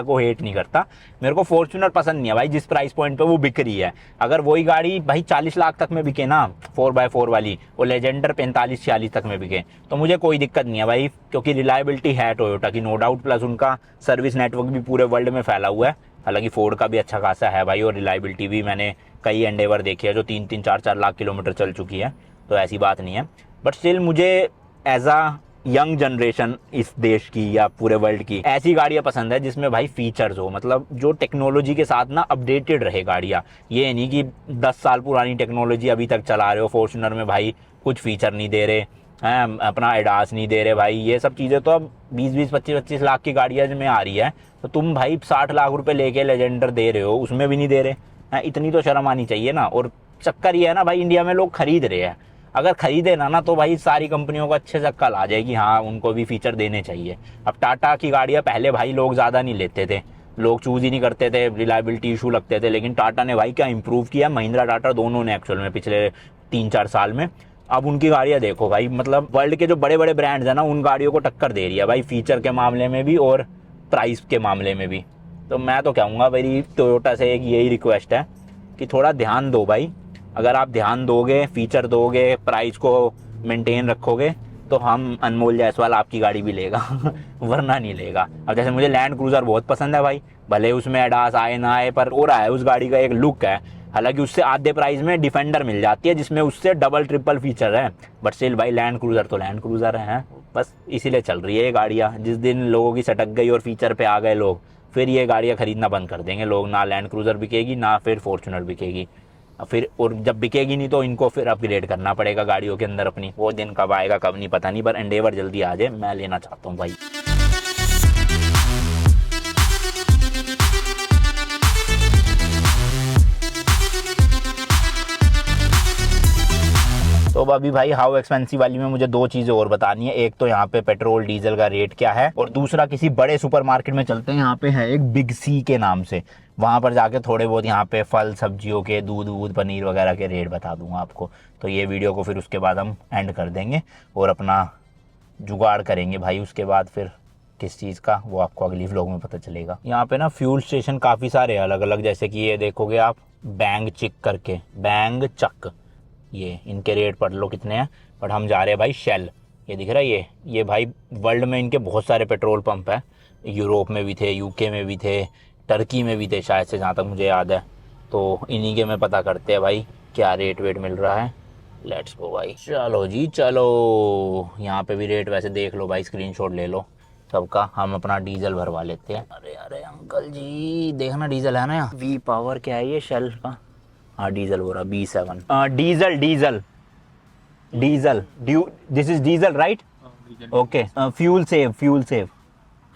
S1: को हेट नहीं करता। मेरे को फॉर्च्यूनर पसंद नहीं है भाई, जिस प्राइस पॉइंट पे वो बिक रही है। अगर वही गाड़ी भाई 40 लाख तक में बिके ना, 4x4 वाली, और लेजेंडर 45-46 तक में बिके, तो मुझे कोई दिक्कत नहीं है भाई, क्योंकि रिलायबिलिटी है टोयोटा की, नो डाउट। प्लस उनका सर्विस नेटवर्क भी पूरे वर्ल्ड में फैला हुआ है। हालांकि फोर्ड का भी अच्छा खासा है भाई, और रिलायबिलिटी भी मैंने कई एंडेवर देखी है जो 3-3, 4-4 लाख किलोमीटर चल चुकी है, तो ऐसी बात नहीं है। बट स्टिल मुझे एज आ यंग जनरेशन इस देश की या पूरे वर्ल्ड की ऐसी गाड़ियाँ पसंद है जिसमें भाई फीचर्स हो, मतलब जो टेक्नोलॉजी के साथ ना अपडेटेड रहे गाड़ियाँ। ये नहीं कि 10 साल पुरानी टेक्नोलॉजी अभी तक चला रहे हो। फॉर्च्यूनर में भाई कुछ फीचर नहीं दे रहे हैं, अपना एडास नहीं दे रहे भाई, ये सब चीज़ें तो अब 20-20, 25-25 लाख की गाड़ियाँ में आ रही है, तो तुम भाई 60 लाख रुपए लेके लेजेंडर दे रहे हो, उसमें भी नहीं दे रहे हैं। इतनी तो शर्म आनी चाहिए ना। और चक्कर ये है ना भाई, इंडिया में लोग खरीद रहे हैं, अगर खरीदे ना तो भाई सारी कंपनियों को अच्छे से अक्ल आ जाएगी, हाँ उनको भी फीचर देने चाहिए। अब टाटा की गाड़ियाँ पहले भाई लोग ज़्यादा नहीं लेते थे, लोग चूज़ ही नहीं करते थे, रिलायबिलिटी इशू लगते थे, लेकिन टाटा ने भाई क्या इंप्रूव किया, महिंद्रा टाटा दोनों ने एक्चुअल में पिछले 3-4 साल में। अब उनकी गाड़ियाँ देखो भाई, मतलब वर्ल्ड के जो बड़े बड़े ब्रांड्स हैं ना, उन गाड़ियों को टक्कर दे रही है भाई, फीचर के मामले में भी और प्राइस के मामले में भी। तो मैं तो कहूँगा मेरी टोयोटा से एक यही रिक्वेस्ट है कि थोड़ा ध्यान दो भाई। अगर आप ध्यान दोगे, फीचर दोगे, प्राइस को मेंटेन रखोगे, तो हम अनमोल जायसवाल आपकी गाड़ी भी लेगा वरना नहीं लेगा। अब जैसे मुझे लैंड क्रूज़र बहुत पसंद है भाई, भले उसमें एडास आए ना आए, पर हो रहा है उस गाड़ी का एक लुक है। हालांकि उससे आधे प्राइस में डिफेंडर मिल जाती है जिसमें उससे डबल ट्रिपल फीचर है, बट स्टिल भाई लैंड क्रूज़र तो लैंड क्रूज़र है। बस इसीलिए चल रही है ये गाड़ियाँ। जिस दिन लोगों की सटक गई और फीचर पे आ गए लोग, फिर ये गाड़ियाँ खरीदना बंद कर देंगे लोग, ना लैंड क्रूज़र बिकेगी ना फिर फॉर्च्यूनर बिकेगी फिर। और जब बिकेगी नहीं तो इनको फिर अपग्रेड करना पड़ेगा गाड़ियों के अंदर अपनी। वो दिन कब आएगा कब नहीं पता नहीं, पर एंडेवर जल्दी आ जाए, मैं लेना चाहता हूँ भाई। तो अभी भाई हाउ एक्सपेंसिव वाली में मुझे 2 चीज़ें और बतानी है। एक तो यहाँ पे पेट्रोल डीजल का रेट क्या है, और दूसरा किसी बड़े सुपरमार्केट में चलते हैं, यहाँ पे है एक बिग सी के नाम से, वहाँ पर जाके थोड़े बहुत यहाँ पे फल सब्जियों के, दूध पनीर वगैरह के रेट बता दूंगा आपको। तो ये वीडियो को फिर उसके बाद हम एंड कर देंगे और अपना जुगाड़ करेंगे भाई उसके बाद फिर किस चीज़ का, वो आपको अगली व्लॉग में पता चलेगा। यहाँ पे ना फ्यूल स्टेशन काफ़ी सारे अलग अलग, जैसे कि ये देखोगे आप बैंग चिक करके, बैंग चक, ये इनके रेट पढ़ लो कितने हैं। बट हम जा रहे हैं भाई शेल, ये दिख रहा है, ये भाई वर्ल्ड में इनके बहुत सारे पेट्रोल पंप है, यूरोप में भी थे, यूके में भी थे, टर्की में भी थे शायद से, जहाँ तक मुझे याद है। तो इन्हीं के में पता करते हैं भाई क्या रेट वेट मिल रहा है। लेट्स गो भाई, चलो जी चलो। यहाँ पे भी रेट वैसे देख लो भाई, स्क्रीनशॉट ले लो सबका। हम अपना डीजल भरवा लेते हैं। अरे अरे अंकल जी देखना डीजल है ना यहाँ, वी पावर क्या है ये शेल का, हाँ डीजल हो रहा, B7 diesel this is diesel right, okay. Fuel save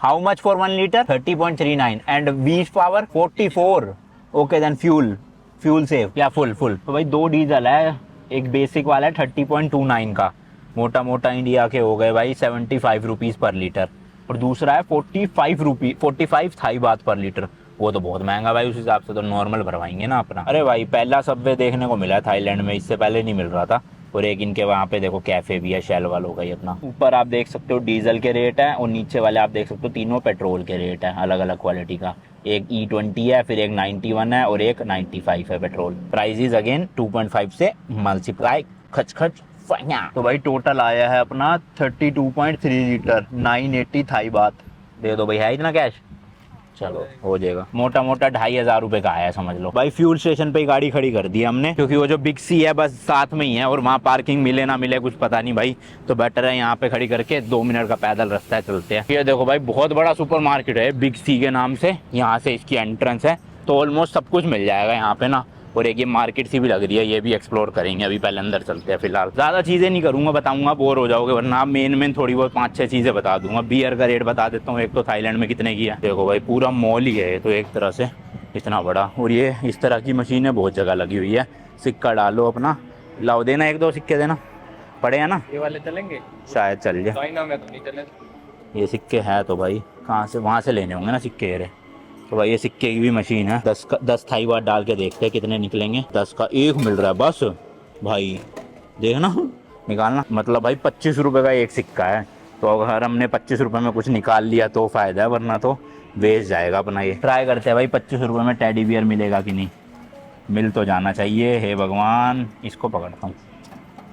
S1: how much for 1 litre, 30.39 and we power 44, okay then fuel save या फुल। तो भाई 2 डीजल है, एक बेसिक वाला है 30.29 का, मोटा मोटा इंडिया के हो गए भाई 75 रुपीज़ पर लीटर, और दूसरा है 45 थाई बात पर लीटर। वो तो बहुत महंगा भाई, उस हिसाब से तो नॉर्मल भरवाएंगे ना अपना। अरे भाई पहला सबवे देखने को मिला थाईलैंड में, इससे पहले नहीं मिल रहा था। और एक इनके वहाँ पे देखो कैफ़े भी है शेल वालों का ही अपना। ऊपर आप देख सकते हो डीजल के रेट है, और नीचे वाले आप देख सकते हो तीनों पेट्रोल के रेट है अलग अलग क्वालिटी का। एक E20 है, फिर एक 91 है और एक 95 है पेट्रोल। प्राइस अगेन 2.5 से मल्टीप्लाई खच। तो भाई टोटल आया है अपना 32.3 लीटर, 980 थाई बात। दे दो भाई, है इतना कैश, चलो हो जाएगा। मोटा मोटा 2500 रुपये का आया समझ लो भाई। फ्यूल स्टेशन पे ही गाड़ी खड़ी कर दी हमने, क्योंकि वो जो बिग सी है बस साथ में ही है, और वहाँ पार्किंग मिले ना मिले कुछ पता नहीं भाई, तो बेटर है यहाँ पे खड़ी करके 2 मिनट का पैदल रास्ता है, चलते हैं। ये देखो भाई बहुत बड़ा सुपर मार्केट है बिग सी के नाम से, यहाँ से इसकी एंट्रेंस है, तो ऑलमोस्ट सब कुछ मिल जाएगा यहाँ पे ना। और एक ये मार्केट सी भी लग रही है, ये भी एक्सप्लोर करेंगे। अभी पहले अंदर चलते हैं फिलहाल। ज़्यादा चीज़ें नहीं करूँगा, बताऊँगा बोर हो जाओगे, वरना आप मेन थोड़ी बहुत 5-6 चीज़ें बता दूंगा। बियर का रेट बता देता हूँ। एक तो थाईलैंड में कितने की है, देखो भाई पूरा मॉल ही है ये तो एक तरह से, इतना बड़ा। और ये इस तरह की मशीनें बहुत जगह लगी हुई है। सिक्का डालो अपना, लाओ देना 1-2 सिक्के देना, पड़े हैं ना,
S4: ये वाले चलेंगे?
S1: शायद चल जाए।
S4: चाइना में तो नहीं चले।
S1: ये सिक्के हैं तो भाई कहाँ से, वहाँ से लेने होंगे ना सिक्के ये। तो भाई ये सिक्के की भी मशीन है। 10 थाई बात डाल के देखते हैं कितने निकलेंगे। 10 का 1 मिल रहा है बस भाई, देखना निकालना। मतलब भाई 25 रुपये का एक सिक्का है। तो अगर हमने 25 रुपये में कुछ निकाल लिया तो फ़ायदा है, वरना तो वेस्ट जाएगा अपना। ये ट्राई करते हैं भाई 25 रुपये में टेडी बियर मिलेगा कि नहीं। मिल तो जाना चाहिए। हे भगवान, इसको पकड़ता हूँ,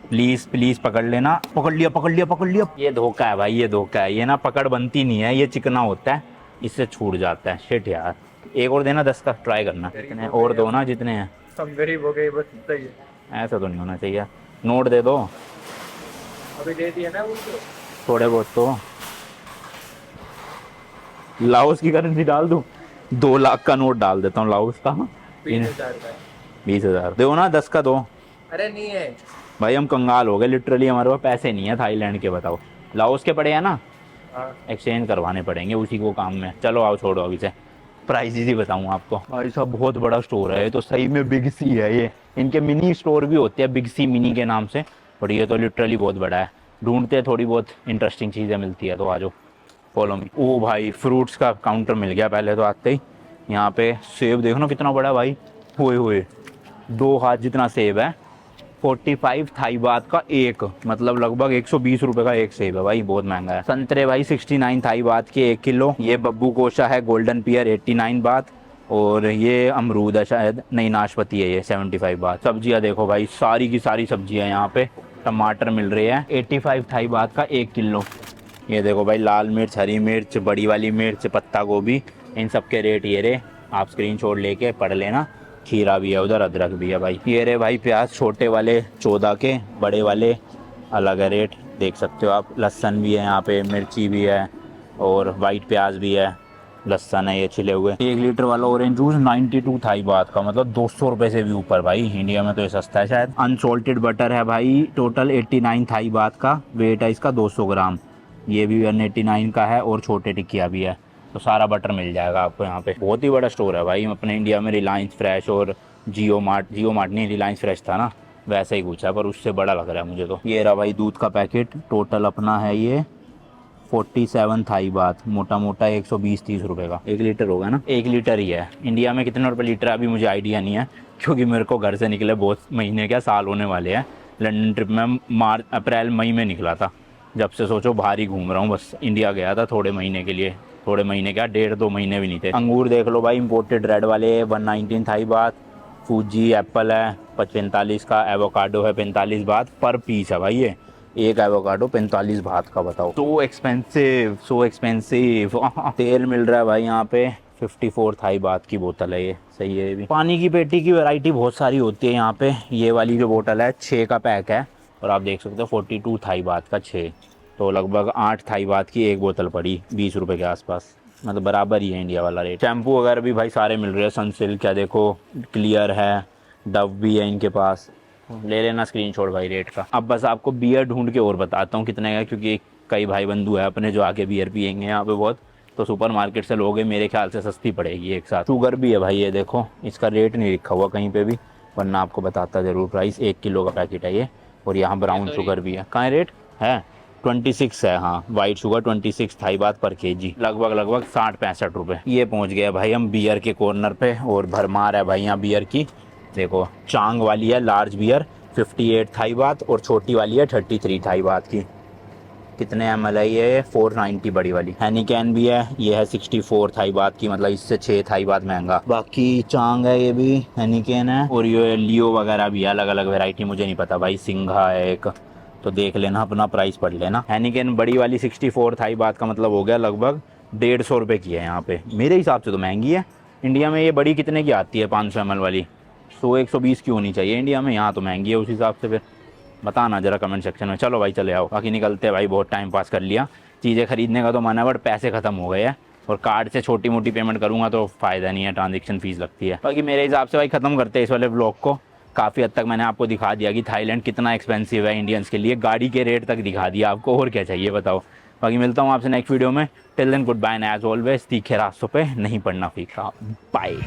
S1: प्लीज़ प्लीज़ पकड़ लेना। पकड़ लिया पकड़ लिया पकड़ लिया। ये धोखा है भाई, ये धोखा है। ये ना पकड़ बनती नहीं है, ये चिकना होता है, इससे छूट जाता है। शिट यार, एक और देना 10 का, ट्राई करना। कितने और दो ना जितने हैं।
S4: हम गरीब हो गए बस इतना ही है।
S1: ऐसा तो नहीं होना चाहिए। नोट दे दो
S4: अभी दे दिया ना उनको।
S1: थोड़े बहुत तो। लाओस की करेंसी डाल दूँ, 2 लाख का नोट डाल देता हूँ लाओस का।
S4: 20,000 का है।
S1: 20,000 दो ना, 10 का दो।
S4: अरे नहीं है
S1: भाई हम कंगाल हो गए लिटरली, हमारे पास पैसे नहीं है थाईलैंड के। बताओ, लाओस के पड़े हैं ना,
S4: हाँ।
S1: एक्सचेंज करवाने पड़ेंगे उसी को काम में। चलो आओ, छोड़ो अभी से, प्राइस ही बताऊँ आपको। भाई साहब बहुत बड़ा स्टोर है ये तो, सही में बिग सी है ये। इनके मिनी स्टोर भी होते हैं बिग सी मिनी के नाम से, बट ये तो लिटरली बहुत बड़ा है। ढूंढते थोड़ी बहुत इंटरेस्टिंग चीज़ें मिलती है तो आ जाओ, फॉलो मी। ओ भाई फ्रूट्स का काउंटर मिल गया पहले तो आते ही। यहाँ पे सेब देखो ना कितना बड़ा भाई, हुए 2 हाथ जितना सेब है। 45 थाई बात का एक, मतलब लगभग 120 रुपए का एक सेब है भाई, बहुत महंगा है। संतरे भाई 69 थाई बात के 1 किलो। ये बब्बू कोशा है गोल्डन पियर 89 बात। और ये अमरूद है शायद, नहीं नाशपाती है ये 75 बात। सब्जियां देखो भाई, सारी की सारी सब्जियां यहाँ पे। टमाटर मिल रहे हैं 85 थाई बात का 1 किलो। ये देखो भाई लाल मिर्च, हरी मिर्च, बड़ी वाली मिर्च, पत्ता गोभी, इन सब के रेट ये रहे। आप स्क्रीनशॉट लेके पढ़ लेना। खीरा भी है उधर, अदरक भी है भाई। ये रहे भाई प्याज, छोटे वाले 14 के, बड़े वाले अलग है रेट, देख सकते हो आप। लहसुन भी है यहाँ पे, मिर्ची भी है, और वाइट प्याज भी है, लहसुन है ये छिले हुए। 1 लीटर वाला ऑरेंज जूस 92 थाई बात का, मतलब 200 रुपये से भी ऊपर भाई। इंडिया में तो ये सस्ता है शायद। अनसॉल्टेड बटर है भाई, टोटल 89 थाई बात का, वेट है इसका 200 ग्राम। ये भी 189 का है, और छोटे टिक्किया भी है। तो सारा बटर मिल जाएगा आपको यहाँ पे। बहुत ही बड़ा स्टोर है भाई। अपने इंडिया में रिलायंस फ्रेश और जियो मार्ट नहीं, रिलायंस फ्रेश था ना, वैसे ही कुछ है, पर उससे बड़ा लग रहा है मुझे तो। ये रहा भाई दूध का पैकेट, टोटल अपना है ये 47 थाई बात, मोटा मोटा 120-130 रुपये का। 1 लीटर होगा ना, 1 लीटर ही है। इंडिया में कितने रुपये लीटर है अभी मुझे आइडिया नहीं है, क्योंकि मेरे को घर से निकले बहुत महीने क्या साल होने वाले हैं। लंदन ट्रिप में अप्रैल मई में निकला था, जब से सोचो बाहर ही घूम रहा हूँ बस। इंडिया गया था थोड़े महीने के लिए, थोड़े महीने क्या 1.5-2 महीने भी नहीं थे। अंगूर देख लो भाई, इंपोर्टेड रेड वाले 119 थाई बात। फूजी एप्पल है 45 का, एवोकाडो है 45 बात पर पीस है भाई। ये एक एवोकाडो 45 बात का, बताओ। So expensive, so expensive. तेल मिल रहा है भाई यहाँ पे 54 थाई बात की बोतल है ये, सही है ये भी। पानी की पेटी की वैरायटी बहुत सारी होती है यहाँ पे। ये वाली जो बोतल है 6 का पैक है, और आप देख सकते हो 42 थाई बात का 6, तो लगभग 8 थाई बात की एक बोतल पड़ी, 20 रुपये के आसपास, मतलब बराबर ही है इंडिया वाला रेट। शैम्पू वगैरह भी भाई सारे मिल रहे हैं। सनसिल्क क्या देखो, क्लियर है, डव भी है इनके पास। ले लेना स्क्रीनशॉट भाई रेट का। अब बस आपको बियर ढूंढ के और बताता हूँ कितने का, क्योंकि कई भाई बंधु है अपने जो आके बियर पियेंगे यहाँ पे बहुत, तो सुपर मार्केट से लोगे मेरे ख्याल से सस्ती पड़ेगी एक साथ। शुगर भी है भाई, ये देखो, इसका रेट नहीं लिखा हुआ कहीं पे भी, वरना आपको बताता ज़रूर प्राइस। 1 किलो का पैकेट है ये। और यहाँ ब्राउन शुगर भी है। कहाँ रेट है 26 है, हाँ वाइट शुगर 26 थाई बात पर केजी, लगभग 60-65 रुपये। ये पहुँच गया भाई हम बियर के कॉर्नर पे, और भरमार है भाई यहाँ बियर की। देखो चांग वाली है लार्ज बियर 58 थाई बात, और छोटी वाली है 33 थाई बात की। कितने ml है ये, 490 बड़ी वाली। हैनिकैन भी है, ये है 64 थाई बात की, मतलब इससे 6 थाई बात महंगा। बाकी चांग है, ये भी हैनिकैन है, और ये लियो वगैरह भी है, अलग अलग वैरायटी मुझे नहीं पता भाई। सिंघा है एक, तो देख लेना, अपना प्राइस पढ़ लेना। हैनिकैन बड़ी वाली 64 थाई बात का, मतलब हो गया लगभग 150 रुपये की है यहाँ पे। मेरे हिसाब से तो महंगी है। इंडिया में ये बड़ी कितने की आती है 500 ml वाली, 100-120 की होनी चाहिए इंडिया में, यहाँ तो महंगी है उस हिसाब से। फिर बताना जरा कमेंट सेक्शन में। चलो भाई चले आओ, बाकी निकलते हैं भाई, बहुत टाइम पास कर लिया। चीज़ें खरीदने का तो मन है, बट पैसे ख़त्म हो गए हैं, और कार्ड से छोटी मोटी पेमेंट करूँगा तो फ़ायदा नहीं है, ट्रांजेक्शन फ़ीस लगती है। बाकी मेरे हिसाब से भाई ख़त्म करते हैं इस वाले ब्लॉग को। काफ़ी हद तक मैंने आपको दिखा दिया कि थाईलैंड कितना एक्सपेंसिव है इंडियंस के लिए, गाड़ी के रेट तक दिखा दिया आपको, और क्या चाहिए बताओ। बाकी मिलता हूँ आपसे नेक्स्ट वीडियो में। Till then goodbye and as always तीखे रास्तों पे नहीं पड़ना फीका। बाय।